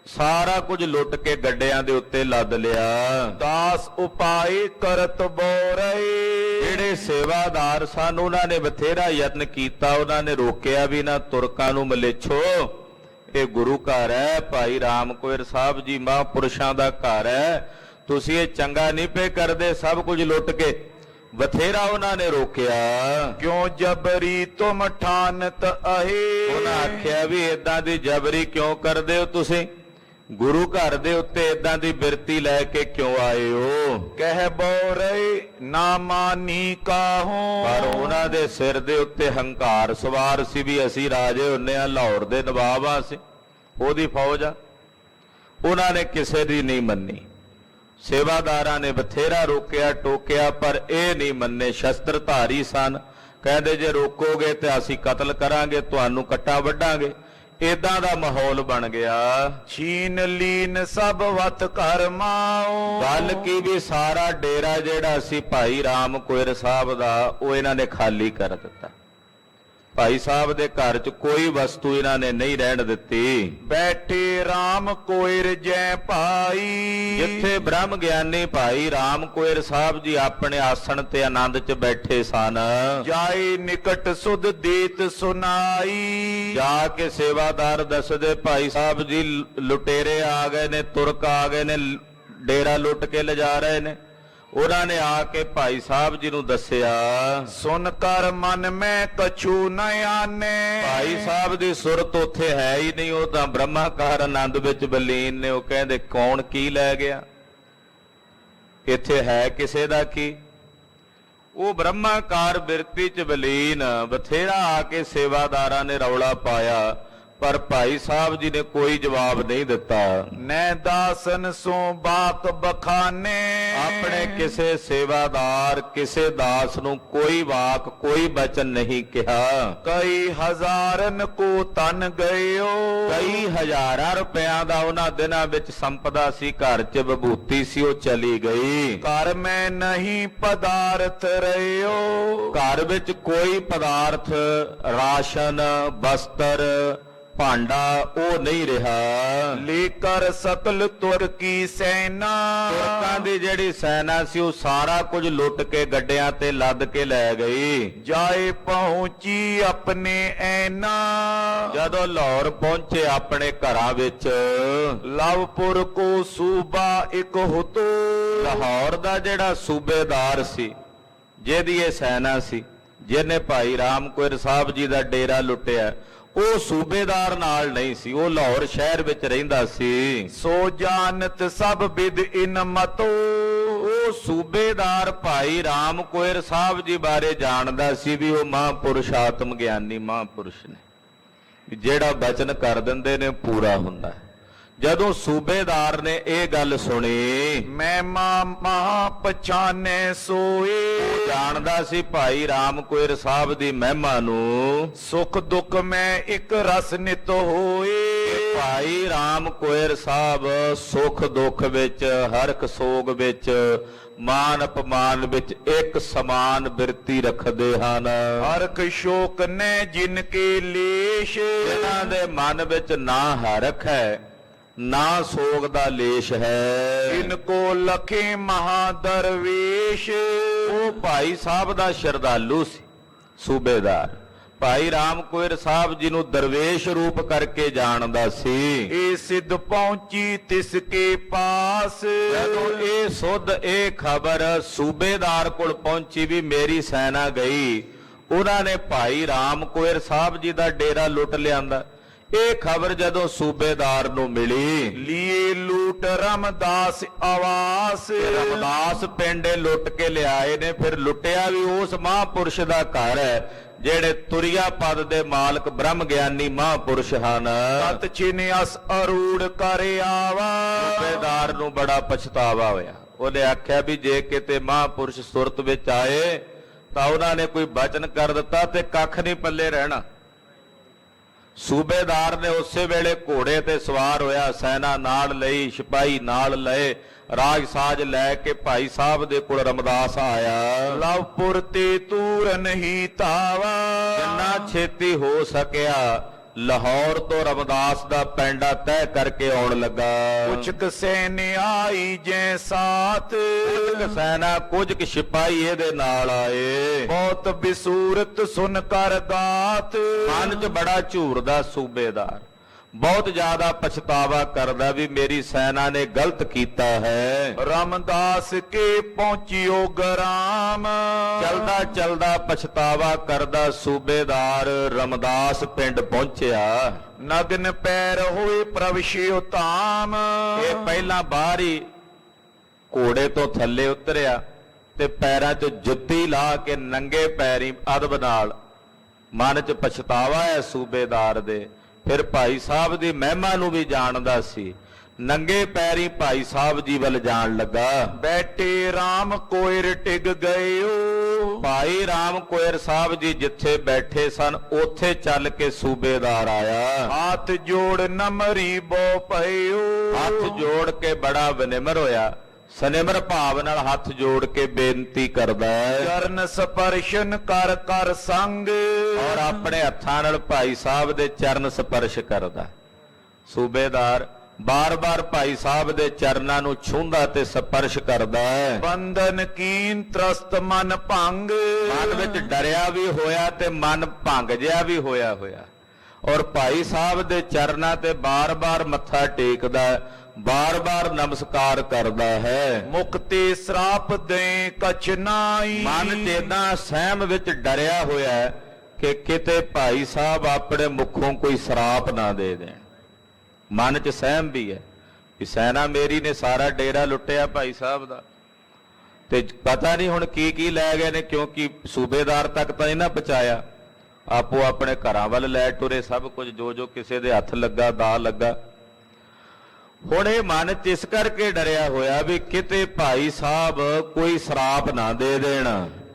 ਸਾਰਾ ਕੁਝ ਲੁੱਟ ਕੇ ਗੱਡਿਆਂ ਦੇ ਉੱਤੇ ਲੱਦ ਲਿਆ। ਦਾਸ ਉਪਾਏ ਕਰਤ ਬੋਰੇ। ਜਿਹੜੇ ਸੇਵਾਦਾਰ ਸਨ ਉਹਨਾਂ ਨੇ ਬਥੇਰਾ ਯਤਨ ਕੀਤਾ, ਉਹਨਾਂ ਨੇ ਰੋਕਿਆ ਵੀ ਨਾ ਤੁਰਕਾਂ ਨੂੰ ਮਲੇਛੋ, ਇਹ ਗੁਰੂ ਘਰ ਹੈ, ਭਾਈ ਰਾਮ ਕੋਇਰ ਸਾਹਿਬ ਜੀ ਮਹਾਂਪੁਰਸ਼ਾਂ ਦਾ ਘਰ ਹੈ, ਤੁਸੀਂ ਇਹ ਚੰਗਾ ਨਹੀਂ ਪਏ ਕਰਦੇ ਸਭ ਕੁਝ ਲੁੱਟ ਕੇ। ਬਥੇਰਾ ਉਹਨਾਂ ਨੇ ਰੋਕਿਆ। ਕਿਉਂ ਜਬਰੀ ਤੁਮ ਠਾਨਤ ਅਹੇ, ਉਹਨਾਂ ਆਖਿਆ ਵੀ ਇਦਾਂ ਦੀ ਜਬਰੀ ਕਿਉਂ ਕਰਦੇ ਹੋ ਤੁਸੀਂ, ਗੁਰੂ ਘਰ ਦੇ ਉੱਤੇ ਇਦਾਂ ਦੀ ਬਿਰਤੀ ਲੈ ਕੇ ਕਿਉਂ ਆਏ ਹੋ। ਕਹਿ ਬੋਰੇ ਨਾ ਮਾਨੀ ਕਾਹੂ, ਪਰ ਉਹਨਾਂ ਦੇ ਸਿਰ ਦੇ ਉੱਤੇ ਹੰਕਾਰ ਸਵਾਰ ਸੀ ਵੀ ਅਸੀਂ ਰਾਜੇ ਹੁੰਨੇ ਆ, ਲਾਹੌਰ ਦੇ ਨਵਾਬ ਆ, ਅਸੀਂ ਉਹਦੀ ਫੌਜ ਆ। ਉਹਨਾਂ ਨੇ ਕਿਸੇ ਦੀ ਨਹੀਂ ਮੰਨੀ। ਸੇਵਾਦਾਰਾਂ ਨੇ ਬਥੇਰਾ ਰੋਕਿਆ ਟੋਕਿਆ ਪਰ ਇਹ ਨਹੀਂ ਮੰਨੇ। ਸ਼ਸਤਰਧਾਰੀ ਸਨ, ਕਹਿੰਦੇ ਜੇ ਰੋਕੋਗੇ ਤੇ ਅਸੀਂ ਕਤਲ ਕਰਾਂਗੇ, ਤੁਹਾਨੂੰ ਕੱਟਾ ਵੱਢਾਂਗੇ। ਇਦਾਂ ਦਾ ਮਾਹੌਲ ਬਣ ਗਿਆ। ਛੀਨ ਲੀਨ ਸਭ ਵਤ ਘਰ ਮਾਓ, ਗੱਲ ਕੀ ਵੀ ਸਾਰਾ ਡੇਰਾ ਜਿਹੜਾ ਸੀ ਭਾਈ ਰਾਮ ਕੋਇਰ ਸਾਹਿਬ ਦਾ ਉਹ ਇਹਨਾਂ ਨੇ ਖਾਲੀ ਕਰ ਦਿੱਤਾ। ਭਾਈ ਸਾਹਿਬ ਦੇ ਘਰ 'ਚ ਕੋਈ ਵਸਤੂ ਇਹਨਾਂ ਨੇ ਨਹੀਂ ਰਹਿਣ ਦਿੱਤੀ। ਬੈਠੇ ਰਾਮ ਕੋਇਰ ਜੈ ਭਾਈ, ਜਿੱਥੇ ਬ੍ਰਹਮ ਗਿਆਨੀ ਭਾਈ ਰਾਮ ਕੋਇਰ ਸਾਹਿਬ ਜੀ ਆਪਣੇ ਆਸਣ ਤੇ ਆਨੰਦ 'ਚ ਬੈਠੇ ਸਨ, ਜਾਏ ਨਿਕਟ ਸੁਧ ਦੇਤ ਸੁਨਾਈ, ਜਾ ਕੇ ਸੇਵਾਦਾਰ ਦੱਸਦੇ ਭਾਈ ਸਾਹਿਬ ਜੀ ਲੁਟੇਰੇ ਆ ਗਏ ਨੇ, ਤੁਰਕ ਆ ਗਏ ਨੇ, ਡੇਰਾ ਲੁੱਟ ਕੇ ਲਿਜਾ ਰਹੇ ਨੇ। ਉਹਨਾਂ ਨੇ ਆ ਕੇ ਭਾਈ ਸਾਹਿਬ ਜੀ ਨੂੰ ਦੱਸਿਆ। ਸੁਨ ਕਰ ਮਨ ਮੈਂ ਕਛੂ ਨ ਆਨੇ, ਭਾਈ ਸਾਹਿਬ ਦੀ ਸੁਰਤ ਉੱਥੇ ਹੈ ਹੀ ਨਹੀਂ, ਉਹ ਤਾਂ ਬ੍ਰਹਮਾਕਾਰ ਆਨੰਦ ਵਿੱਚ ਬਲੀਨ ਨੇ। ਉਹ ਕਹਿੰਦੇ ਕੌਣ ਕੀ ਲੈ ਗਿਆ, ਇੱਥੇ ਹੈ ਕਿਸੇ ਦਾ ਕੀ। ਉਹ ਬ੍ਰਹਮਾਕਾਰ ਬਿਰਤੀ ਚ ਬਲੀਨ। ਬਥੇਰਾ ਆ ਕੇ ਸੇਵਾਦਾਰਾਂ ਨੇ ਰੌਲਾ ਪਾਇਆ ਪਰ ਭਾਈ ਸਾਹਿਬ ਜੀ ਨੇ ਕੋਈ ਜਵਾਬ ਨਹੀਂ ਦਿੱਤਾ। ਨੈ ਦਾਸਨ ਸੋ ਬਾਕ ਬਖਾਨੇ, ਆਪਣੇ ਕਿਸੇ ਸੇਵਾਦਾਰ ਕਿਸੇ ਦਾਸ ਨੂੰ ਕੋਈ ਵਾਕ ਕੋਈ ਬਚਨ ਨਹੀਂ ਕਿਹਾ। ਕਈ ਹਜ਼ਾਰਨ ਕੋ ਤਨ ਗਇਓ, ਕਈ ਹਜ਼ਾਰਾਂ ਰੁਪਿਆਂ ਦਾ ਉਹਨਾਂ ਦਿਨਾਂ ਵਿੱਚ ਸੰਪਦਾ ਸੀ, ਘਰ 'ਚ ਵਿਭੂਤੀ ਸੀ, ਉਹ ਚਲੀ ਗਈ। ਘਰ ਮੈਂ ਨਹੀਂ ਪਦਾਰਥ ਰਹਿਓ, ਘਰ ਵਿੱਚ ਕੋਈ ਪਦਾਰਥ ਰਾਸ਼ਨ ਬਸਤਰ ਭਾਂਡਾ ਉਹ ਨਹੀਂ ਰਿਹਾ। ਲੇਕਰ ਸਕਲ ਤੁਰ ਕੀ ਸੈਨਾ, ਤੁਰਕਾਂ ਦੀ ਜਿਹੜੀ ਸੈਨਾ ਸੀ ਉਹ ਸਾਰਾ ਕੁਝ ਲੁੱਟ ਕੇ ਗੱਡਿਆਂ ਤੇ ਲੱਦ ਕੇ ਲੈ ਗਈ। ਜਾਏ ਪਹੁੰਚੀ ਆਪਣੇ ਐਨਾ, ਜਦੋਂ ਲਾਹੌਰ ਪਹੁੰਚੇ ਆਪਣੇ ਘਰਾਂ ਵਿੱਚ, ਲਵਪੁਰ ਕੋ ਸੂਬਾ ਇੱਕ ਹੁਤੋ, ਲਾਹੌਰ ਦਾ ਜਿਹੜਾ ਸੂਬੇਦਾਰ ਸੀ ਜਿਹਦੀ ਇਹ ਸੈਨਾ ਸੀ, ਜਿਹਨੇ ਭਾਈ ਰਾਮ ਕੋਇਰ ਸਾਹਿਬ ਜੀ ਦਾ ਡੇਰਾ ਲੁੱਟਿਆ, ਉਹ ਸੂਬੇਦਾਰ ਨਾਲ ਨਹੀਂ ਸੀ, ਉਹ ਲਾਹੌਰ ਸ਼ਹਿਰ ਵਿੱਚ ਰਹਿੰਦਾ ਸੀ। ਸੋ ਜਾਣਤ ਸਭ ਵਿਦ ਇਨ ਮਤੋ, ਉਹ ਸੂਬੇਦਾਰ ਭਾਈ ਰਾਮ ਕੋਇਰ ਸਾਹਿਬ ਜੀ ਬਾਰੇ ਜਾਣਦਾ ਸੀ ਵੀ ਉਹ ਮਹਾਂਪੁਰਸ਼ ਆਤਮ ਗਿਆਨੀ ਮਹਾਂਪੁਰਸ਼ ਨੇ, ਜਿਹੜਾ ਬਚਨ ਕਰ ਦਿੰਦੇ ਨੇ ਪੂਰਾ ਹੁੰਦਾ ਹੈ। ਜਦੋਂ ਸੂਬੇਦਾਰ ਨੇ ਇਹ ਗੱਲ ਸੁਣੀ, ਮੈਂ ਮਹਾ ਪਛਾਨੇ ਸੋਏ, ਉਹ ਜਾਣਦਾ ਸੀ ਭਾਈ ਰਾਮ ਕੋਇਰ ਸਾਹਿਬ ਦੀ ਮਹਿਮਾ ਨੂੰ। ਸੁਖ ਦੁੱਖ ਮੈਂ ਇੱਕ ਰਸ ਨਿਤ ਹੋਏ, ਭਾਈ ਰਾਮ ਕੋਇਰ ਸਾਹਿਬ ਸੁਖ ਦੁੱਖ ਵਿੱਚ ਹਰਖ ਸੋਗ ਵਿੱਚ ਮਾਨ ਅਪਮਾਨ ਵਿੱਚ ਇੱਕ ਸਮਾਨ ਬਿਰਤੀ ਰੱਖਦੇ ਹਨ। ਹਰਖ ਸ਼ੋਕ ਨੇ ਜਿਨ ਕੇ ਲੇਸ਼, ਜਿਨ੍ਹਾਂ ਦੇ ਮਨ ਵਿੱਚ ਨਾ ਹਰਖ ਹੈ ਨਾ ਸੋਗ ਦਾ ਲੇਸ਼ ਹੈ। ਇਨ ਕੋ ਲਖੇ ਮਹਾ ਦਰਵੇਸ਼, ਉਹ ਭਾਈ ਸਾਹਿਬ ਦਾ ਸ਼ਰਧਾਲੂ ਸੀ ਸੂਬੇਦਾਰ। ਭਾਈ ਰਾਮ ਕੋਇਰ ਸਾਹਿਬ ਜੀ ਨੂੰ ਦਰਵੇਸ਼ ਰੂਪ ਕਰਕੇ ਜਾਣਦਾ ਸੀ। ਇਹ ਸਿੱਧ ਪਹੁੰਚੀ ਤਿਸ ਕੇ ਪਾਸ, ਜਦੋਂ ਇਹ ਸੁੱਧ ਇਹ ਖਬਰ ਸੂਬੇਦਾਰ ਕੋਲ ਪਹੁੰਚੀ ਵੀ ਮੇਰੀ ਸੈਨਾ ਗਈ, ਉਹਨਾਂ ਨੇ ਭਾਈ ਰਾਮ ਕੋਇਰ ਸਾਹਿਬ ਜੀ ਦਾ ਡੇਰਾ ਲੁੱਟ ਲਿਆਂਦਾ, ਇਹ ਖਬਰ ਜਦੋਂ ਸੂਬੇਦਾਰ ਨੂੰ ਮਿਲੀ, ਲੀਏ ਲੂਟ ਰਮਦਾਸ ਆਵਾਸ, ਰਮਦਾਸ ਪਿੰਡੇ ਲੁੱਟ ਕੇ ਲਿਆਏ ਨੇ। ਫਿਰ ਲੁੱਟਿਆ ਵੀ ਉਸ ਮਹਾਂਪੁਰਸ਼ ਦਾ ਘਰ ਹੈ ਜਿਹੜੇ ਤੁਰਿਆ ਪਦ ਦੇ ਮਾਲਕ ਬ੍ਰਹਮ ਗਿਆਨੀ ਮਹਾਂਪੁਰਸ਼ ਹਨ। ਤਤ ਛਿਨਿਆਸ ਅਰੂੜ ਕਰ ਆਵਾ, ਸੂਬੇਦਾਰ ਨੂੰ ਬੜਾ ਪਛਤਾਵਾ ਹੋਇਆ। ਉਹਨੇ ਆਖਿਆ ਵੀ ਜੇ ਕਿਤੇ ਮਹਾਂਪੁਰਸ਼ ਸੁਰਤ ਵਿੱਚ ਆਏ ਤਾਂ ਉਹਨਾਂ ਨੇ ਕੋਈ ਬਚਨ ਕਰ ਦਿੱਤਾ ਤੇ ਕੱਖ ਨਹੀਂ ਪੱਲੇ ਰਹਿਣਾ। ਸੂਬੇਦਾਰ ਨੇ ਉਸੇ ਵੇਲੇ ਘੋੜੇ ਤੇ ਸਵਾਰ ਹੋਇਆ, ਸੈਨਾ ਨਾਲ ਲਈ, ਸਿਪਾਹੀ ਨਾਲ ਲਏ, ਰਾਜ ਸਾਜ ਲੈ ਕੇ ਭਾਈ ਸਾਹਿਬ ਦੇ ਕੋਲ ਰਮਦਾਸ ਆਇਆ। ਲਵਪੁਰ ਤੇ ਤੂਰਨ ਹੀ ਤਾਵਾ, ਜਿੰਨਾ ਛੇਤੀ ਹੋ ਸਕਿਆ ਲਾਹੌਰ ਤੋਂ ਰਮਦਾਸ ਦਾ ਪੈਂਡਾ ਤੈਅ ਕਰਕੇ ਆਉਣ ਲੱਗਾ। ਕੁਛ ਕੁ ਸੈਨ ਆਈ ਜੈ ਸਾਥ, ਕੁਝ ਕੁ ਸੈਨਾ ਕੁਝ ਕੁ ਸਿਪਾਹੀ ਇਹਦੇ ਨਾਲ ਆਏ। ਬਹੁਤ ਬਿਸੂਰਤ ਸੁਨ ਕਰ ਗਾਤ, ਮਨ 'ਚ ਬੜਾ ਝੂਰਦਾ ਸੂਬੇਦਾਰ, ਬਹੁਤ ਜ਼ਿਆਦਾ ਪਛਤਾਵਾ ਕਰਦਾ ਵੀ ਮੇਰੀ ਸੈਨਾ ਨੇ ਗਲਤ ਕੀਤਾ ਹੈ। ਰਾਮਦਾਸ ਕੇ ਪਹੁੰਚਿਓ ਗਰਾਮ, ਚਲਦਾ ਚਲਦਾ ਪਛਤਾਵਾ ਕਰਦਾ ਸੂਬੇਦਾਰ ਰਮਦਾਸ ਪਿੰਡ ਪਹੁੰਚਿਆ। ਨਗਨ ਪੈਰ ਹੋਏ ਪ੍ਰਵਸ਼ਿਓ ਧਾਮ, ਇਹ ਪਹਿਲਾਂ ਬਾਹਰ ਹੀ ਘੋੜੇ ਤੋਂ ਥੱਲੇ ਉਤਰਿਆ ਤੇ ਪੈਰਾਂ 'ਚ ਜੁੱਤੀ ਲਾ ਕੇ ਨੰਗੇ ਪੈਰੀਂ ਅਦਬ ਨਾਲ, ਮਨ 'ਚ ਪਛਤਾਵਾ ਹੈ ਸੂਬੇਦਾਰ ਦੇ। ਫਿਰ ਭਾਈ ਸਾਹਿਬ ਦੀ ਮਹਿਮਾ ਨੂੰ ਵੀ ਜਾਣਦਾ ਸੀ, ਨੰਗੇ ਪੈਰੀ ਭਾਈ ਸਾਹਿਬ ਜੀ ਵੱਲ ਜਾਣ ਲੱਗਾ। ਬੈਠੇ ਰਾਮ ਕੋਇਰ ਟਿਕ ਗਇਓ, ਭਾਈ ਰਾਮ ਕੋਇਰ ਸਾਹਿਬ ਜੀ ਜਿੱਥੇ ਬੈਠੇ ਸਨ ਉੱਥੇ ਚੱਲ ਕੇ ਸੂਬੇਦਾਰ ਆਇਆ। ਹੱਥ ਜੋੜ ਨਮਰੀ ਬੋ ਪਇਓ, ਹੱਥ ਜੋੜ ਕੇ ਬੜਾ ਵਿਨਿਮਰ ਹੋਇਆ, ਸਨਿਮਰ ਭਾਵ ਨਾਲ ਹੱਥ ਜੋੜ ਕੇ ਬੇਨਤੀ ਕਰਦਾ ਹੈ। ਚਰਨ ਸਪਰਸ਼ਨ ਕਰ ਕਰ ਸੰਗ, ਔਰ ਆਪਣੇ ਹੱਥਾਂ ਨਾਲ ਭਾਈ ਸਾਹਿਬ ਦੇ ਚਰਨ ਸਪਰਸ਼ ਕਰਦਾ। ਸੂਬੇਦਾਰ ਬਾਰ-ਬਾਰ ਭਾਈ ਸਾਹਿਬ ਦੇ ਚਰਨਾਂ ਨੂੰ ਛੂੰਹਦਾ ਤੇ ਸਪਰਸ਼ ਕਰਦਾ ਹੈ। ਬੰਧਨ ਕੀਨ ਤਰਸਤ ਮਨ ਭੰਗ, ਮਨ ਵਿੱਚ ਡਰਿਆ ਵੀ ਹੋਇਆ ਤੇ ਮਨ ਭੰਗ ਜਿਹਾ ਵੀ ਹੋਇਆ। ਔਰ ਭਾਈ ਸਾਹਿਬ ਦੇ ਚਰਨਾਂ ਤੇ ਬਾਰ-ਬਾਰ ਮੱਥਾ ਟੇਕਦਾ, ਬਾਰ-ਬਾਰ ਨਮਸਕਾਰ ਕਰਦਾ ਹੈ। ਮੁਕਤੇ ਸਰਾਪ ਦੇ ਕਛ ਨਾਈ, ਮਨ ਚੇਦਾਂ ਸਹਿਮ ਵਿੱਚ ਡਰਿਆ ਹੋਇਆ ਹੈ ਕਿ ਕਿਤੇ ਭਾਈ ਸਾਹਿਬ ਆਪਣੇ ਮੁਖੋਂ ਕੋਈ ਸਰਾਪ ਨਾ ਦੇ ਦੇਣ। ਮਨ 'ਚ ਸਹਿਮ ਵੀ ਹੈ ਕਿ ਸੈਨਾ ਮੇਰੀ ਨੇ ਸਾਰਾ ਡੇਰਾ ਲੁੱਟਿਆ ਭਾਈ ਸਾਹਿਬ ਦਾ, ਤੇ ਪਤਾ ਨਹੀਂ ਹੁਣ ਕੀ ਕੀ ਲੈ ਗਏ ਨੇ, ਕਿਉਂਕਿ ਸੂਬੇਦਾਰ ਤੱਕ ਤਾਂ ਇਹਨਾਂ ਪਹੁੰਚਾਇਆ, ਆਪੋ ਆਪਣੇ ਘਰਾਂ ਵੱਲ ਲੈ ਟੁਰੇ ਸਭ ਕੁਝ ਜੋ ਜੋ ਕਿਸੇ ਦੇ ਹੱਥ ਲੱਗਾ ਦਾ ਲੱਗਾ। ਹੁਣ ਇਹ ਮਨ 'ਚ ਇਸ ਕਰਕੇ ਡਰਿਆ ਹੋਇਆ ਵੀ ਕਿਤੇ ਭਾਈ ਸਾਹਿਬ ਕੋਈ ਸਰਾਪ ਨਾ ਦੇ ਦੇਣ।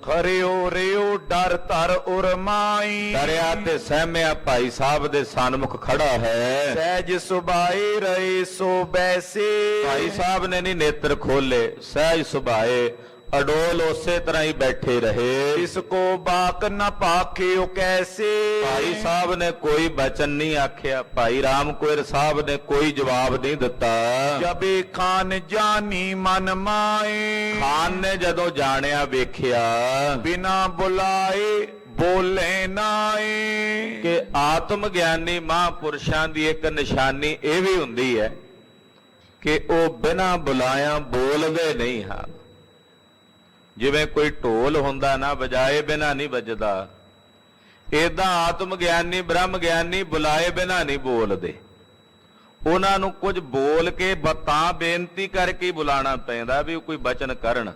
ਖਰਿਓ ਰਿਓ ਡਰ ਧਰ ਉਰਮਾਈ, ਡਰਿਆ ਤੇ ਸਹਿਮਿਆ ਭਾਈ ਸਾਹਿਬ ਦੇ ਸਨਮੁਖ ਖੜਾ ਹੈ। ਸਹਿਜ ਸੁਭਾਏ ਰਹੇ ਸੋ ਬੈਸੇ, ਭਾਈ ਸਾਹਿਬ ਨੇ ਨਹੀਂ ਨੇਤਰ ਖੋਲੇ, ਸਹਿਜ ਸੁਭਾਏ ਅਡੋਲ ਉਸੇ ਤਰ੍ਹਾਂ ਹੀ ਬੈਠੇ ਰਹੇ। ਇਸ ਕੋ ਬਾਕ ਨ ਪਾਖਿਓ ਕੈਸੇ, ਭਾਈ ਸਾਹਿਬ ਨੇ ਕੋਈ ਬਚਨ ਨਹੀਂ ਆਖਿਆ, ਭਾਈ ਰਾਮ ਕੋਇਰ ਸਾਹਿਬ ਨੇ ਕੋਈ ਜਵਾਬ ਨਹੀਂ ਦਿੱਤਾ। ਜਬੇ ਖਾਨ ਜਾਨੀ ਮਨ ਮਾਏ, ਖਾਨ ਨੇ ਜਦੋਂ ਜਾਣਿਆ ਵੇਖਿਆ ਬਿਨਾ ਬੁਲਾਏ ਬੋਲੇ ਨਾਏ, ਕਿ ਆਤਮ ਗਿਆਨੀ ਮਹਾਂਪੁਰਸ਼ਾਂ ਦੀ ਇੱਕ ਨਿਸ਼ਾਨੀ ਇਹ ਵੀ ਹੁੰਦੀ ਹੈ ਕਿ ਉਹ ਬਿਨਾਂ ਬੁਲਾਇਆ ਬੋਲਦੇ ਨਹੀਂ ਹਨ। ਜਿਵੇਂ ਕੋਈ ਢੋਲ ਹੁੰਦਾ ਨਾ, ਵਜਾਏ ਬਿਨਾਂ ਨਹੀਂ ਵੱਜਦਾ, ਏਦਾਂ ਆਤਮ ਗਿਆਨੀ ਬ੍ਰਹਮ ਗਿਆਨੀ ਬੁਲਾਏ ਬਿਨਾਂ ਨਹੀਂ ਬੋਲਦੇ। ਉਹਨਾਂ ਨੂੰ ਕੁਝ ਬੋਲ ਕੇ ਤਾਂ ਬੇਨਤੀ ਕਰਕੇ ਬੁਲਾਣਾ ਪੈਂਦਾ ਵੀ ਉਹ ਕੋਈ ਬਚਨ ਕਰਨ।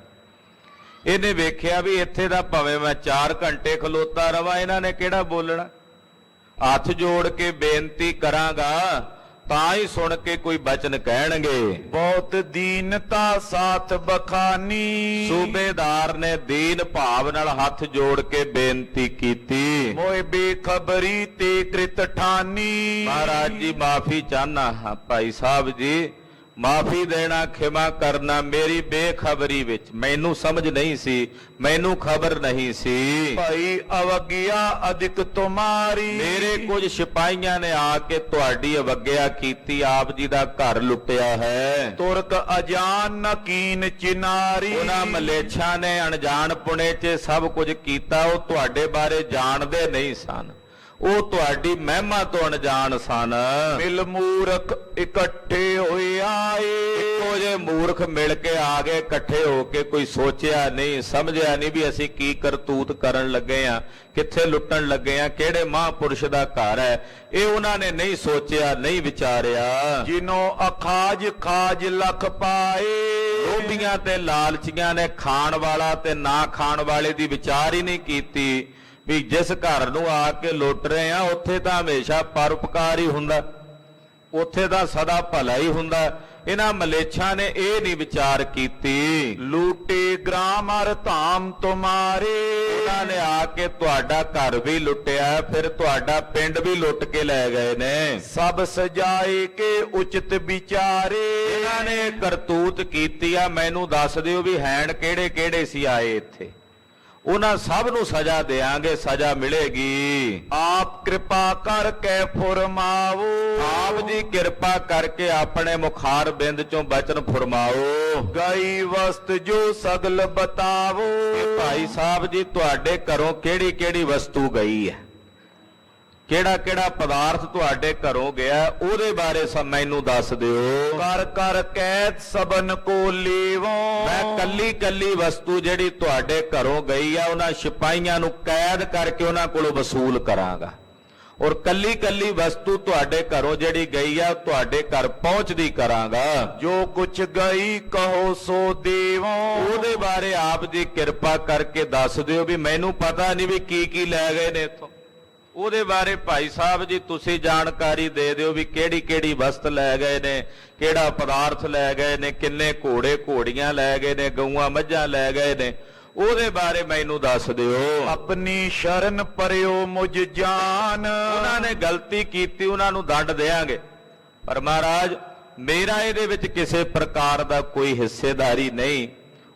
ਇਹਨੇ ਵੇਖਿਆ ਵੀ ਇੱਥੇ ਦਾ ਭਾਵੇਂ ਮੈਂ 4 ਘੰਟੇ ਖਲੋਤਾ ਰਵਾਂ, ਇਹਨਾਂ ਨੇ ਕਿਹੜਾ ਬੋਲਣਾ। ਹੱਥ ਜੋੜ ਕੇ ਬੇਨਤੀ ਕਰਾਂਗਾ ਤਾਂ ਹੀ ਸੁਣ ਕੇ ਕੋਈ ਬਚਨ ਕਹਿਣਗੇ। ਬਹੁਤ ਦੀਨਤਾ ਸਾਥ ਬਖਾਨੀ, ਸੂਬੇਦਾਰ ਨੇ ਦੀਨ ਭਾਵ ਨਾਲ ਹੱਥ ਜੋੜ ਕੇ ਬੇਨਤੀ ਕੀਤੀ। ਮੋਏ ਬੇਖਬਰੀ ਤੇ ਕ੍ਰਿਤ ਠਾਨੀ, ਮਹਾਰਾਜ ਜੀ ਮਾਫੀ ਚਾਹਨਾ ਹਾਂ, ਭਾਈ ਸਾਹਿਬ ਜੀ ਮਾਫੀ ਦੇਣਾ, ਖਿਮਾ ਕਰਨਾ, ਮੇਰੀ ਬੇਖਬਰੀ ਵਿੱਚ ਮੈਨੂੰ ਸਮਝ ਨਹੀਂ ਸੀ, ਮੈਨੂੰ ਖਬਰ ਨਹੀਂ ਸੀ। ਭਾਈ ਅਵਗਿਆ ਅਧਿਕ ਤੁਮਾਰੀ, ਮੇਰੇ ਕੁਝ ਸਿਪਾਹੀਆਂ ਨੇ ਆ ਕੇ ਤੁਹਾਡੀ ਅਵਗਿਆ ਕੀਤੀ, ਆਪ ਜੀ ਦਾ ਘਰ ਲੁੱਟਿਆ ਹੈ। ਤੁਰਕ ਅਜਾਨ ਨਕੀਨ ਚਿਨਾਰੀ, ਉਹਨਾਂ ਮਲੇਛਾਂ ਨੇ ਅਣਜਾਣ ਪੁਣੇ 'ਚ ਸਭ ਕੁਝ ਕੀਤਾ, ਉਹ ਤੁਹਾਡੇ ਬਾਰੇ ਜਾਣਦੇ ਨਹੀਂ ਸਨ, ਉਹ ਤੁਹਾਡੀ ਮਹਿਮਾ ਤੋਂ ਅਣਜਾਣ ਸਨ। ਮਿਲ ਮੂਰਖ ਇਕੱਠੇ ਹੋਏ ਆਏ, ਇੱਕੋ ਜਿਹੇ ਮੂਰਖ ਮਿਲ ਕੇ ਆ ਗਏ ਇਕੱਠੇ ਹੋ ਕੇ, ਕੋਈ ਸੋਚਿਆ ਨਹੀਂ ਸਮਝਿਆ ਨਹੀਂ ਵੀ ਅਸੀਂ ਕੀ ਕਰਤੂਤ ਕਰਨ ਲੱਗੇ ਆ, ਕਿੱਥੇ ਲੁੱਟਣ ਲੱਗੇ ਆ, ਕਿਹੜੇ ਮਹਾਂਪੁਰਸ਼ ਦਾ ਘਰ ਹੈ, ਇਹ ਉਹਨਾਂ ਨੇ ਨਹੀਂ ਸੋਚਿਆ ਨਹੀਂ ਵਿਚਾਰਿਆ। ਜਿਨੋ ਅਖਾਜ ਖਾਜ ਲਖ ਪਾਏ, ਲੋਭੀਆਂ ਤੇ ਲਾਲਚੀਆਂ ਨੇ ਖਾਣ ਵਾਲਾ ਤੇ ਨਾ ਖਾਣ ਵਾਲੇ ਦੀ ਵਿਚਾਰ ਹੀ ਨਹੀਂ ਕੀਤੀ ਵੀ ਜਿਸ ਘਰ ਨੂੰ ਆ ਕੇ ਲੁੱਟ ਰਹੇ ਆ ਉੱਥੇ ਤਾਂ ਹਮੇਸ਼ਾ ਪਰਉਪਕਾਰ ਹੀ ਹੁੰਦਾ, ਉੱਥੇ ਤਾਂ ਸਦਾ ਭਲਾ ਹੀ ਹੁੰਦਾ। ਇਹਨਾਂ ਮਲੇਛਾਂ ਨੇ ਇਹ ਨਹੀਂ ਵਿਚਾਰ ਕੀਤੀ। ਲੂਟੇ ਗ੍ਰਾਮ ਅਰ ਧਾਮ ਤੁਮਾਰੇ, ਉਹਨਾਂ ਨੇ ਆ ਕੇ ਤੁਹਾਡਾ ਘਰ ਵੀ ਲੁੱਟਿਆ, ਫਿਰ ਤੁਹਾਡਾ ਪਿੰਡ ਵੀ ਲੁੱਟ ਕੇ ਲੈ ਗਏ ਨੇ। ਸਭ ਸਜਾਏ ਕੇ ਉਚਿਤ ਵਿਚਾਰੇ, ਇਹਨਾਂ ਨੇ ਕਰਤੂਤ ਕੀਤੀ ਆ, ਮੈਨੂੰ ਦੱਸ ਦਿਓ ਵੀ ਹੈਣ ਕਿਹੜੇ ਕਿਹੜੇ ਸੀ ਆਏ ਇੱਥੇ। ਉਹਨਾਂ ਸਭ ਨੂੰ ਸਜ਼ਾ ਦੇਾਂਗੇ, ਸਜ਼ਾ ਮਿਲੇਗੀ। आप कृपा करके फुरमाओ। ਆਪ ਜੀ ਕਿਰਪਾ ਕਰਕੇ ਆਪਣੇ ਮੁਖਾਰ ਬਿੰਦ ਚੋਂ ਬਚਨ ਫਰਮਾਓ। गई वस्त जो सगल बतावो। ਭਾਈ ਸਾਹਿਬ ਜੀ ਤੁਹਾਡੇ ਘਰੋਂ ਕਿਹੜੀ ਕਿਹੜੀ ਵਸਤੂ ਗਈ ਹੈ, ਕਿਹੜਾ ਕਿਹੜਾ ਪਦਾਰਥ ਤੁਹਾਡੇ ਘਰੋਂ ਗਿਆ, ਉਹਦੇ ਬਾਰੇ ਮੈਨੂੰ ਦੱਸ ਦਿਓ। कर कर कैद सबन को लेवो। ਮੈਂ ਕੱਲੀ ਕੱਲੀ ਵਸਤੂ ਜਿਹੜੀ ਤੁਹਾਡੇ ਘਰੋਂ ਗਈ ਆ ਉਹਨਾਂ ਸਿਪਾਹੀਆਂ ਨੂੰ ਕੈਦ ਕਰਕੇ ਉਹਨਾਂ ਕੋਲੋਂ ਵਸੂਲ ਕਰਾਂਗਾ, ਔਰ ਕੱਲੀ ਕੱਲੀ ਵਸਤੂ ਤੁਹਾਡੇ ਘਰੋਂ ਜਿਹੜੀ ਗਈ ਆ ਤੁਹਾਡੇ ਘਰ ਪਹੁੰਚਦੀ ਕਰਾਂਗਾ। जो कुछ गई कहो सो देवो। ਉਹਦੇ ਬਾਰੇ ਆਪ ਜੀ ਕਿਰਪਾ ਕਰਕੇ ਦੱਸ ਦਿਓ ਵੀ ਮੈਨੂੰ ਪਤਾ ਨਹੀਂ ਵੀ ਕੀ ਲੈ ਗਏ ਨੇ ਇੱਥੋਂ। ਉਹਦੇ ਬਾਰੇ ਭਾਈ ਸਾਹਿਬ ਜੀ ਤੁਸੀਂ ਜਾਣਕਾਰੀ ਦੇ ਦਿਓ ਵੀ ਕਿਹੜੀ ਕਿਹੜੀ ਵਸਤ ਲੈ ਗਏ ਨੇ, ਕਿਹੜਾ ਪਦਾਰਥ ਲੈ ਗਏ ਨੇ, ਕਿੰਨੇ ਘੋੜੇ ਘੋੜੀਆਂ ਲੈ ਗਏ ਨੇ, ਗਊਆਂ ਮੱਝਾਂ ਲੈ ਗਏ ਨੇ, ਉਹਦੇ ਬਾਰੇ ਮੈਨੂੰ ਦੱਸ ਦਿਓ। अपनी शरण परियो मुझ जान। ਉਹਨਾਂ ਨੇ ਗਲਤੀ ਕੀਤੀ, ਉਹਨਾਂ ਨੂੰ ਦੰਡ ਦੇਾਂਗੇ, ਪਰ ਮਹਾਰਾਜ ਮੇਰਾ ਇਹਦੇ ਵਿੱਚ ਕਿਸੇ ਪ੍ਰਕਾਰ ਦਾ ਕੋਈ ਹਿੱਸੇਦਾਰੀ ਨਹੀਂ।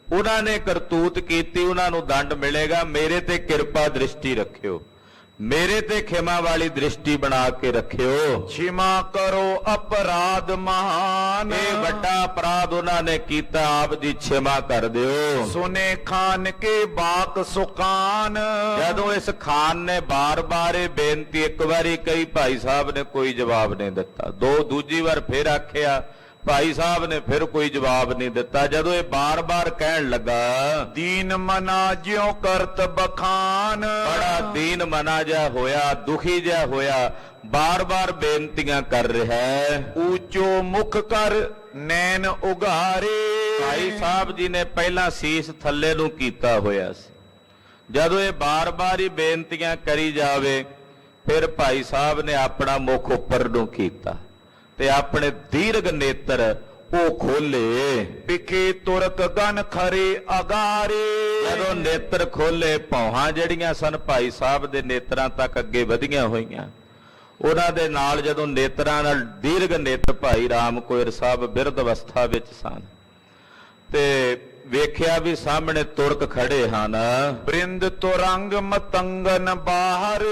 ਉਹਨਾਂ ਨੇ ਕਰਤੂਤ ਕੀਤੀ, ਉਹਨਾਂ ਨੂੰ ਦੰਡ ਮਿਲੇਗਾ। ਮੇਰੇ ਤੇ ਕਿਰਪਾ ਦ੍ਰਿਸ਼ਟੀ ਰੱਖਿਓ, ਮੇਰੇ ਤੇ ਖਿਮਾ ਵਾਲੀ ਦ੍ਰਿਸ਼ਟੀ ਬਣਾ ਕੇ ਰੱਖਿਓ। क्षमा करो अपराध महान। ਇਹ ਵੱਡਾ ਅਪਰਾਧ ਉਹਨਾਂ ਨੇ ਕੀਤਾ, ਆਪ ਜੀ ਖਿਮਾ ਕਰ ਦਿਓ। सुने खान के बाक सुकान। ਜਦੋਂ ਇਸ ਖਾਨ ਨੇ ਬਾਰ-ਬਾਰ ਇਹ ਬੇਨਤੀ ਇੱਕ ਵਾਰੀ ਕਹੀ, ਭਾਈ ਸਾਹਿਬ ਨੇ ਕੋਈ ਜਵਾਬ ਨਹੀਂ ਦਿੱਤਾ। ਦੂਜੀ ਵਾਰ ਫਿਰ ਆਖਿਆ, ਭਾਈ ਸਾਹਿਬ ਨੇ ਫਿਰ ਕੋਈ ਜਵਾਬ ਨਹੀਂ ਦਿੱਤਾ। ਜਦੋਂ ਇਹ ਬਾਰ-ਬਾਰ ਕਹਿਣ ਲੱਗਾ, दीन मना ज्यों करत बखान। ਬੜਾ ਦੀਨ ਮਨਾ ਜਿਹਾ ਹੋਇਆ, ਦੁਖੀ ਜਿਹਾ ਹੋਇਆ, ਬਾਰ-ਬਾਰ ਬੇਨਤੀਆਂ ਕਰ ਰਿਹਾ ਹੈ। ऊंचो मुख कर नैन उगारे। ਭਾਈ ਸਾਹਿਬ ਜੀ ਨੇ ਪਹਿਲਾਂ ਸੀਸ ਥੱਲੇ ਨੂੰ ਕੀਤਾ ਹੋਇਆ ਸੀ। ਜਦੋਂ ਇਹ ਬਾਰ-ਬਾਰ ਹੀ ਬੇਨਤੀਆਂ ਕਰੀ ਜਾਵੇ, ਫਿਰ ਭਾਈ ਸਾਹਿਬ ਨੇ ਆਪਣਾ ਮੁਖ ਉੱਪਰ ਨੂੰ ਕੀਤਾ ਤੇ ਆਪਣੇ ਦੀਰਘ ਨੇਤਰ ਉਹ ਖੋਲੇ। बिखे तुरक गन खरे अगारे। ਜਦੋਂ ਨੇਤਰ ਖੋਲੇ, ਭੌਹਾਂ ਜਿਹੜੀਆਂ ਸਨ ਭਾਈ ਸਾਹਿਬ ਦੇ ਨੇਤਰਾਂ ਤੱਕ ਅੱਗੇ ਵਧੀਆਂ ਹੋਈਆਂ। ਉਹਨਾਂ ਦੇ ਨਾਲ ਜਦੋਂ ਨੇਤਰਾਂ ਨਾਲ ਦੀਰਘ ਨੇਤਰ ਭਾਈ ਰਾਮ ਕੋਇਰ ਸਾਹਿਬ ਬਿਰਧ ਅਵਸਥਾ ਵਿੱਚ ਸਨ ਤੇ ਵੇਖਿਆ ਵੀ ਸਾਹਮਣੇ ਤੁਰਕ ਖੜੇ ਹਨ। ਬ੍ਰਿੰਦ ਤੁਰੰਗ ਮਤੰਗਨ ਬਾਹਰ।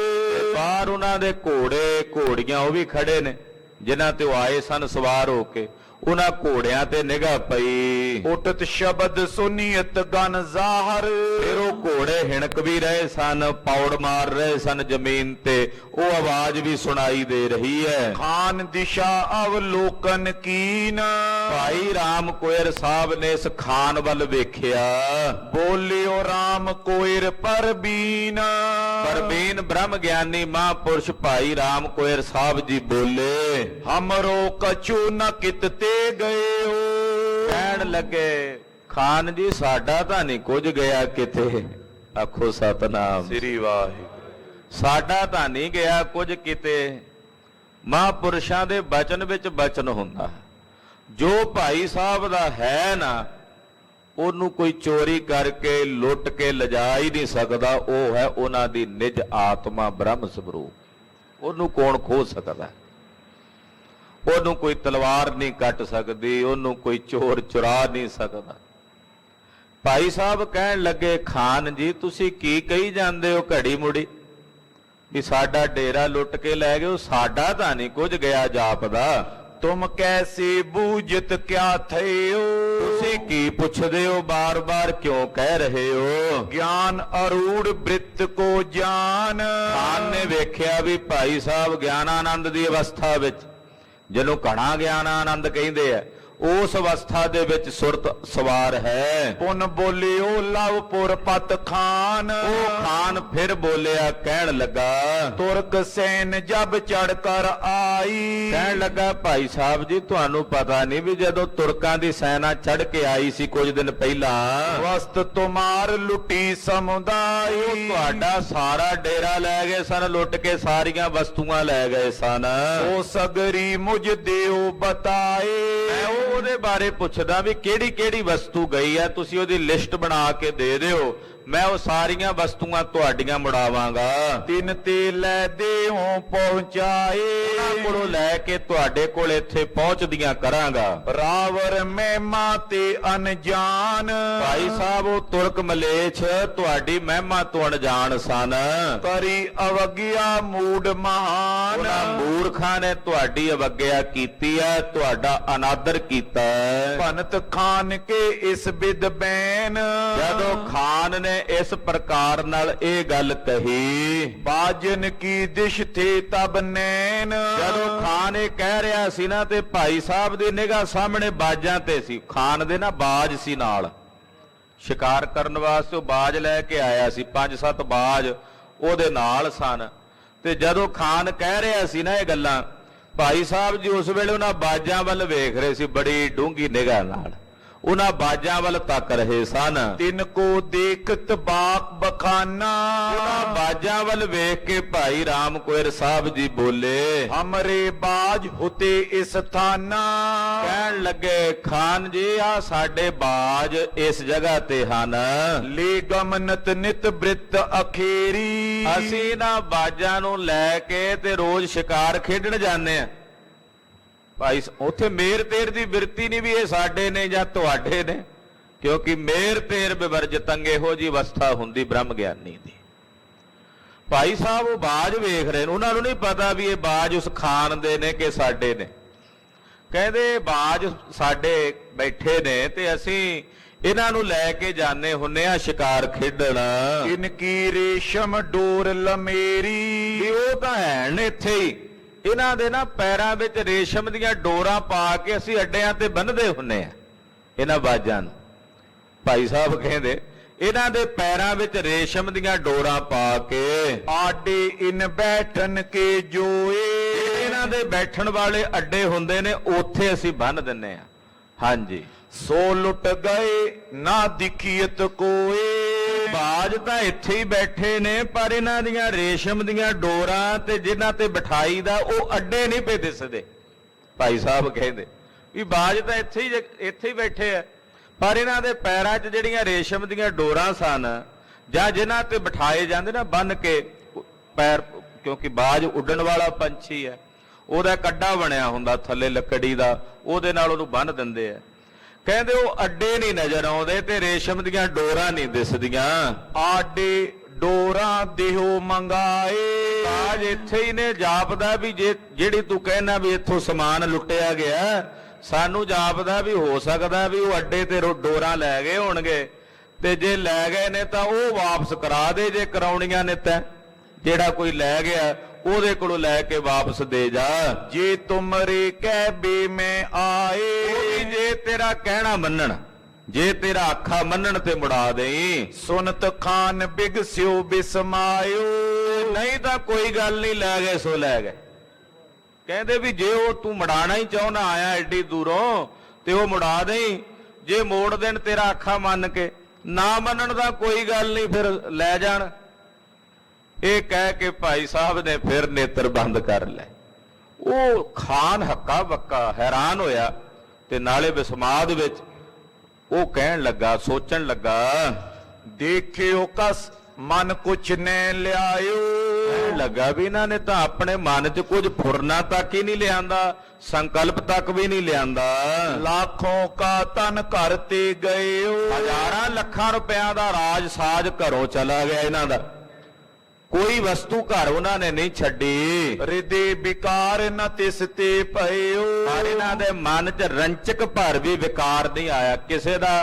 ਬਾਹਰ ਉਹਨਾਂ ਦੇ ਘੋੜੇ ਘੋੜੀਆਂ ਉਹ ਵੀ ਖੜੇ ਨੇ, ਜਿਨ੍ਹਾਂ ਤੇ ਉਹ ਆਏ ਸਨ ਸਵਾਰ ਹੋ ਕੇ। ਉਹਨਾਂ ਘੋੜਿਆਂ ਤੇ ਨਿਗਾਹ ਪਈ। ਉਟਤ ਸ਼ਬਦ ਸੁਨੀਅਤ ਗਨ ਜ਼ਾਹਰ। ਫਿਰ ਉਹ ਘੋੜੇ ਹਿਣਕ ਵੀ ਰਹੇ ਸਨ, ਪੌੜ ਮਾਰ ਰਹੇ ਸਨ ਜ਼ਮੀਨ ਤੇ, ਉਹ ਆਵਾਜ਼ ਵੀ ਸੁਣਾਈ ਦੇ ਰਹੀ ਹੈ। ਖਾਨ ਦਿਸ਼ਾ ਅਵਲੋਕਨ ਕੀਨ। ਭਾਈ ਰਾਮ ਕੋਇਰ ਸਾਹਿਬ ਨੇ ਇਸ ਖਾਨ ਵੱਲ ਵੇਖਿਆ। ਬੋਲਿਓ ਰਾਮ ਕੋਇਰ ਪਰਬੀਨ। ਪਰਬੀਨ ਬ੍ਰਹਮ ਗਿਆਨੀ ਮਹਾਂਪੁਰਸ਼ ਭਾਈ ਰਾਮ ਕੋਇਰ ਸਾਹਿਬ ਜੀ ਬੋਲੇ, ਹਮਰੋ ਕਛੂ ਨ ਕਿਤ ਤੇ ਗਏ ਹੋ। ਕਹਿਣ ਲੱਗੇ, ਖਾਨ ਜੀ ਸਾਡਾ ਤਾਂ ਨਹੀਂ ਕੁਝ ਗਿਆ ਕਿਤੇ। ਆਖੋ ਸਤਨਾਮ ਸ੍ਰੀ ਵਾਹਿਗੁਰੂ। ਸਾਡਾ ਤਾਂ ਨਹੀਂ ਗਿਆ ਕੁਝ ਕਿਤੇ। ਮਹਾਂਪੁਰਸ਼ਾਂ ਦੇ ਬਚਨ ਵਿੱਚ ਬਚਨ ਹੁੰਦਾ, ਜੋ ਭਾਈ ਸਾਹਿਬ ਦਾ ਹੈ ਨਾ ਉਹਨੂੰ ਕੋਈ ਚੋਰੀ ਕਰਕੇ ਲੁੱਟ ਕੇ ਲਿਜਾ ਹੀ ਨਹੀਂ ਸਕਦਾ। ਉਹ ਹੈ ਉਹਨਾਂ ਦੀ ਨਿਜ ਆਤਮਾ ਬ੍ਰਹਮ ਸਰੂਪ। ਉਹਨੂੰ ਕੌਣ ਖੋਹ ਸਕਦਾ? ਉਹਨੂੰ ਕੋਈ ਤਲਵਾਰ ਨਹੀਂ ਕੱਟ ਸਕਦੀ, ਉਹਨੂੰ ਕੋਈ ਚੋਰ ਚੁਰਾ ਨਹੀਂ ਸਕਦਾ। ਭਾਈ ਸਾਹਿਬ ਕਹਿਣ ਲੱਗੇ, ਖਾਨ ਜੀ ਤੁਸੀਂ ਕੀ ਕਹੀ ਜਾਂਦੇ ਹੋ ਘੜੀ ਮੁੜੀ ਵੀ ਸਾਡਾ ਡੇਰਾ ਲੁੱਟ ਕੇ ਲੈ ਗਏ? ਸਾਡਾ ਤਾਂ ਨਹੀਂ ਕੁਝ ਗਿਆ ਜਾਪਦਾ। ਤੁਮ ਕੈਸੇ ਬੂਝਤ ਕਿਆ ਥੇ ਹੋ। ਤੁਸੀਂ ਕੀ ਪੁੱਛਦੇ ਹੋ? ਬਾਰ-ਬਾਰ ਕਿਉਂ ਕਹਿ ਰਹੇ ਹੋ? ਗਿਆਨ ਅਰੂੜ ਬ੍ਰਿਤ ਕੋ ਜਾਨ। ਖਾਨ ਨੇ ਵੇਖਿਆ ਵੀ ਭਾਈ ਸਾਹਿਬ ਗਿਆਨਾਨੰਦ ਦੀ ਅਵਸਥਾ ਵਿੱਚ, ਜਿਹਨੂੰ ਘਣਾ ਗਿਆਨਾਨੰਦ ਕਹਿੰਦੇ ਆ, ਉਸ ਅਵਸਥਾ ਦੇ ਵਿੱਚ ਸੁਰਤ ਸਵਾਰ ਹੈ। ਪੁਨ ਬੋਲਿਓ ਲਵਪੁਰ ਪਤ ਖਾਨ। ਉਹ ਖਾਨ ਫਿਰ ਬੋਲਿਆ, ਕਹਿਣ ਲੱਗਾ, ਤੁਰਕ ਸੈਨ ਜਬ ਚੜ ਕਰ ਆਈ। ਕਹਿਣ ਲੱਗਾ, ਭਾਈ ਸਾਹਿਬ ਜੀ ਤੁਹਾਨੂੰ ਪਤਾ ਨਹੀਂ ਵੀ ਜਦੋਂ ਤੁਰਕਾਂ ਦੀ ਸੈਨਾ ਚੜ ਕੇ ਆਈ ਸੀ ਕੁਝ ਦਿਨ ਪਹਿਲਾਂ, ਵਸਤ ਤੁਮਾਰ ਲੁੱਟੀ ਸਮੁਦਾਈ। ਤੁਹਾਡਾ ਸਾਰਾ ਡੇਰਾ ਲੈ ਗਏ ਸਨ, ਲੁੱਟ ਕੇ ਸਾਰੀਆਂ ਵਸਤੂਆਂ ਲੈ ਗਏ ਸਨ। ਉਹ ਸਗਰੀ ਮੁਝ ਦਿਓ ਬਤਾਏ। ਉਹਦੇ ਬਾਰੇ ਪੁੱਛਦਾ ਵੀ ਕਿਹੜੀ ਕਿਹੜੀ ਵਸਤੂ ਗਈ ਹੈ, ਤੁਸੀਂ ਉਹਦੀ ਲਿਸਟ ਬਣਾ ਕੇ ਦੇ ਦਿਓ, ਮੈਂ ਉਹ ਸਾਰੀਆਂ ਵਸਤੂਆਂ ਤੁਹਾਡੀਆਂ ਮੁੜਾਵਾਂਗਾ। ਤਿਨ ਤੇ ਲੈ ਦੇਹੋਂ ਪਹੁੰਚਾਏ, ਉਹਨਾਂ ਕੋਲੋਂ ਲੈ ਕੇ ਤੁਹਾਡੇ ਕੋਲ ਇੱਥੇ ਪਹੁੰਚਦੀਆਂ ਕਰਾਂਗਾ। ਰਾਵਰ ਮਹਿਮਾ ਤੇ ਅਣਜਾਨ, ਭਾਈ ਸਾਹਿਬ ਉਹ ਤੁਰਕ ਮਲੇਛ ਤੁਹਾਡੀ ਮਹਿਮਾ ਤੋਂ ਅਣਜਾਣ ਸਨ। ਕਰੀ ਅਵਗਿਆ ਮੂਡ ਮਹਾਨ, ਉਹਨਾਂ ਮੂਰਖਾਂ ਨੇ ਤੁਹਾਡੀ ਅਵੱਗਿਆ ਕੀਤੀ ਹੈ, ਤੁਹਾਡਾ ਅਨਾਦਰ ਕੀਤਾ ਹੈ। ਭਨਤ ਖਾਨ ਕੇ ਇਸ ਬਿਦ ਬੈਨ, ਜਦੋਂ ਖਾਨ ਨੇ ਇਸ ਪ੍ਰਕਾਰ ਨਾਲ ਇਹ ਗੱਲ ਕਹੀ, ਬਾਜਨ ਕੀ ਦਿਸ਼ ਥੇ ਤਬ ਨੈਣ, ਜਦੋਂ ਖਾਨ ਇਹ ਕਹਿ ਰਿਹਾ ਸੀ ਨਾ ਤੇ ਭਾਈ ਸਾਹਿਬ ਦੀ ਨਿਗਾਹ ਸਾਹਮਣੇ ਬਾਜਾਂ ਤੇ ਸੀ। ਖਾਨ ਦੇ ਨਾ ਬਾਜ ਸੀ ਨਾਲ, ਸ਼ਿਕਾਰ ਕਰਨ ਵਾਸਤੇ ਉਹ ਬਾਜ ਲੈ ਕੇ ਆਇਆ ਸੀ, 5-7 ਬਾਜ ਉਹਦੇ ਨਾਲ ਸਨ। ਤੇ ਜਦੋਂ ਖਾਨ ਕਹਿ ਰਿਹਾ ਸੀ ਨਾ ਇਹ ਗੱਲਾਂ, ਭਾਈ ਸਾਹਿਬ ਜੀ ਉਸ ਵੇਲੇ ਉਹਨਾਂ ਬਾਜਾਂ ਵੱਲ ਵੇਖ ਰਹੇ ਸੀ ਬੜੀ ਡੂੰਘੀ ਨਿਗਾਹ ਨਾਲ, ਉਹਨਾਂ ਬਾਜਾਂ ਵੱਲ ਤੱਕ ਰਹੇ ਸਨ। ਤਿਨ ਕੋ ਦੇਖਤ ਬਾਕ ਬਖਾਨਾ, ਉਹਨਾਂ ਬਾਜਾਂ ਵੱਲ ਵੇਖ ਕੇ ਭਾਈ ਰਾਮ ਕੋਇਰ ਸਾਹਿਬ ਜੀ ਬੋਲੇ, ਹਮਰੇ ਬਾਜ ਹੁਤੇ ਇਸ ਥਾਨਾ, ਕਹਿਣ ਲੱਗੇ ਖਾਨ ਜੀ ਆ ਸਾਡੇ ਬਾਜ ਇਸ ਜਗ੍ਹਾ ਤੇ ਹਨ। ਲੈ ਗਮਨਤ ਨਿਤ ਬ੍ਰਿਤ ਅਖੇਰੀ, ਅਸੀਂ ਨਾ ਬਾਜਾਂ ਨੂੰ ਲੈ ਕੇ ਤੇ ਰੋਜ਼ ਸ਼ਿਕਾਰ ਖੇਡਣ ਜਾਂਦੇ ਆ। ਭਾਈ ਉੱਥੇ ਮੇਰ ਤੇਰ ਦੀ ਬਿਰਤੀ ਨਹੀਂ ਵੀ ਇਹ ਸਾਡੇ ਨੇ ਜਾਂ ਤੁਹਾਡੇ ਨੇ, ਕਿਉਂਕਿ ਮੇਰ ਤੇਰ ਬਿਵਰਜਤੰ ਇਹੋ ਜੀ ਅਵਸਥਾ ਹੁੰਦੀ ਬ੍ਰਹਮ ਗਿਆਨੀ ਦੀ। ਭਾਈ ਸਾਹਿਬ ਉਹ ਬਾਜ ਵੇਖ ਰਹੇ ਨੇ, ਉਹਨਾਂ ਨੂੰ ਨਹੀਂ ਪਤਾ ਵੀ ਇਹ ਬਾਜ ਉਸ ਖਾਨ ਦੇ ਨੇ ਕਿ ਸਾਡੇ ਨੇ। ਕਹਿੰਦੇ ਬਾਜ ਸਾਡੇ ਬੈਠੇ ਨੇ ਤੇ ਅਸੀਂ ਇਹਨਾਂ ਨੂੰ ਲੈ ਕੇ ਜਾਂਦੇ ਹੁੰਨੇ ਆ ਸ਼ਿਕਾਰ ਖੇਡਣ। ਇਨ ਕੀ ਰੇਸ਼ਮ ਡੋਰ ਲਮੇਰੀ, ਵੀ ਉਹ ਤਾਂ ਹੈ ਨੇ ਇੱਥੇ ਹੀ, ਇਹਨਾਂ ਦੇ ਨਾ ਪੈਰਾਂ ਵਿੱਚ ਰੇਸ਼ਮ ਦੀਆਂ ਡੋਰਾਂ ਪਾ ਕੇ ਅਸੀਂ ਅੱਡਿਆਂ ਤੇ ਬੰਨ੍ਹਦੇ ਹੁੰਨੇ ਆ ਇਹਨਾਂ ਬਾਜਾਂ ਨੂੰ। ਭਾਈ ਸਾਹਿਬ ਕਹਿੰਦੇ ਇਹਨਾਂ ਦੇ ਪੈਰਾਂ ਵਿੱਚ ਰੇਸ਼ਮ ਦੀਆਂ ਡੋਰਾਂ ਪਾ ਕੇ ਆਡੇ ਇਨ ਬੈਠਨ ਕੇ ਜੋਏ, ਇਹਨਾਂ ਦੇ ਬੈਠਣ ਵਾਲੇ ਅੱਡੇ ਹੁੰਦੇ ਨੇ, ਉੱਥੇ ਅਸੀਂ ਬੰਨ੍ਹ ਦਿੰਨੇ ਆ। ਹਾਂਜੀ, ਸੋ ਲੁੱਟ ਗਏ ਨਾ ਦਿਖੀਤ ਕੋਏ, ਬਾਜ ਤਾਂ ਇੱਥੇ ਹੀ ਬੈਠੇ ਨੇ ਪਰ ਇਹਨਾਂ ਦੀਆਂ ਰੇਸ਼ਮ ਦੀਆਂ ਡੋਰਾਂ ਤੇ ਜਿਨ੍ਹਾਂ ਤੇ ਬਿਠਾਈ ਦਾ ਉਹ ਅੱਡੇ ਨਹੀਂ ਪਏ ਦਿਸਦੇ। ਭਾਈ ਸਾਹਿਬ ਕਹਿੰਦੇ ਵੀ ਬਾਜ ਤਾਂ ਇੱਥੇ ਹੀ ਬੈਠੇ ਆ ਪਰ ਇਹਨਾਂ ਦੇ ਪੈਰਾਂ 'ਚ ਜਿਹੜੀਆਂ ਰੇਸ਼ਮ ਦੀਆਂ ਡੋਰਾਂ ਸਨ ਜਾਂ ਜਿਨ੍ਹਾਂ ਤੇ ਬਿਠਾਏ ਜਾਂਦੇ ਨਾ ਬੰਨ ਕੇ ਪੈਰ, ਕਿਉਂਕਿ ਬਾਜ ਉੱਡਣ ਵਾਲਾ ਪੰਛੀ ਹੈ, ਉਹਦਾ ਕੱਡਾ ਬਣਿਆ ਹੁੰਦਾ ਥੱਲੇ ਲੱਕੜੀ ਦਾ, ਉਹਦੇ ਨਾਲ ਉਹਨੂੰ ਬੰਨ ਦਿੰਦੇ ਆ। ਕਹਿੰਦੇ ਉਹ ਅੱਡੇ ਨਹੀਂ ਨਜ਼ਰ ਆਉਂਦੇ ਤੇ ਰੇਸ਼ਮ ਦੀਆਂ ਡੋਰਾਂ ਨਹੀਂ ਦਿਸਦੀਆਂ। ਆਡੇ ਡੋਰਾਂ ਦੇਹੋ ਮੰਗਾਏ, ਬਾਜ ਇੱਥੇ ਹੀ ਨੇ, ਜਾਪਦਾ ਵੀ ਜਿਹੜੀ ਤੂੰ ਕਹਿਣਾ ਵੀ ਇੱਥੋਂ ਸਮਾਨ ਲੁੱਟਿਆ ਗਿਆ, ਸਾਨੂੰ ਜਾਪਦਾ ਵੀ ਹੋ ਸਕਦਾ ਵੀ ਉਹ ਅੱਡੇ ਤੇ ਡੋਰਾਂ ਲੈ ਗਏ ਹੋਣਗੇ, ਤੇ ਜੇ ਲੈ ਗਏ ਨੇ ਤਾਂ ਉਹ ਵਾਪਸ ਕਰਾ ਦੇ, ਜੇ ਕਰਾਉਣੀਆਂ ਨੇ ਤਾਂ ਜਿਹੜਾ ਕੋਈ ਲੈ ਗਿਆ ਉਹਦੇ ਕੋਲੋਂ ਲੈ ਕੇ ਵਾਪਸ ਦੇ ਜਾ। ਜੇ ਤੁਮਰੇ ਕਹਿ ਬੇ ਮੈਂ ਆਏ, ਜੇ ਤੇਰਾ ਕਹਿਣਾ ਮੰਨਣ, ਜੇ ਤੇਰਾ ਆਖਾ ਮੰਨਣ ਤੇ ਮੁੜਾ ਦੇਈ। ਸੁਨਤ ਖਾਨ ਬਿਗਸਿਓ ਬਿਸਮਾਇਓ, ਨਹੀਂ ਤਾਂ ਕੋਈ ਗੱਲ ਨਹੀਂ, ਲੈ ਗਏ ਸੋ ਲੈ ਗਏ। ਕਹਿੰਦੇ ਵੀ ਜੇ ਉਹ ਤੂੰ ਮੁੜਾਣਾ ਹੀ ਚਾਹੁੰਦਾ ਆਇਆ ਐਡੀ ਦੂਰੋਂ ਤੇ ਉਹ ਮੁੜਾ ਦੇਈ, ਜੇ ਮੋੜ ਦੇਣ ਤੇਰਾ ਆਖਾ ਮੰਨ ਕੇ, ਨਾ ਮੰਨਣ ਦਾ ਕੋਈ ਗੱਲ ਨਹੀਂ, ਫਿਰ ਲੈ ਜਾਣ। ਇਹ ਕਹਿ ਕੇ ਭਾਈ ਸਾਹਿਬ ਨੇ ਫਿਰ ਨੇਤਰ ਬੰਦ ਕਰ ਲਏ। ਉਹ ਖਾਨ ਹੱਕਾ ਬੱਕਾ ਹੈਰਾਨ ਹੋਇਆ ਤੇ ਨਾਲੇ ਵਿਸਮਾਦ ਵਿੱਚ ਉਹ ਕਹਿਣ ਲੱਗਾ, ਸੋਚਣ ਲੱਗਾ, ਦੇਖਿਓ ਕਸ ਮਨ ਕੁਛ ਨੇ ਲਿਆਇਓ, ਕਹਿਣ ਲੱਗਾ ਵੀ ਇਹਨਾਂ ਨੇ ਤਾਂ ਆਪਣੇ ਮਨ 'ਚ ਕੁਝ ਫੁਰਨਾ ਤੱਕ ਹੀ ਨਹੀਂ ਲਿਆਂਦਾ, ਸੰਕਲਪ ਤੱਕ ਵੀ ਨਹੀਂ ਲਿਆਂਦਾ। ਲੱਖੋਂ ਕਾ ਤਨ ਘਰ ਤੇ ਗਇਓ, ਹਜ਼ਾਰਾਂ ਲੱਖਾਂ ਰੁਪਿਆਂ ਦਾ ਰਾਜ ਸਾਜ ਘਰੋਂ ਚਲਾ ਗਿਆ ਇਹਨਾਂ ਦਾ, ਕੋਈ ਵਸਤੂ ਘਰ ਉਹਨਾਂ ਨੇ ਨਹੀਂ ਛੱਡੀ। ਹਿਰਦੇ ਵਿਕਾਰ ਨ ਤਿਸ ਤੇ ਪਇਓ, ਪਰ ਇਹਨਾਂ ਦੇ ਮਨ 'ਚ ਰੰਚਕ ਭਰ ਵੀ ਵਿਕਾਰ ਨਹੀਂ ਆਇਆ। ਕਿਸੇ ਦਾ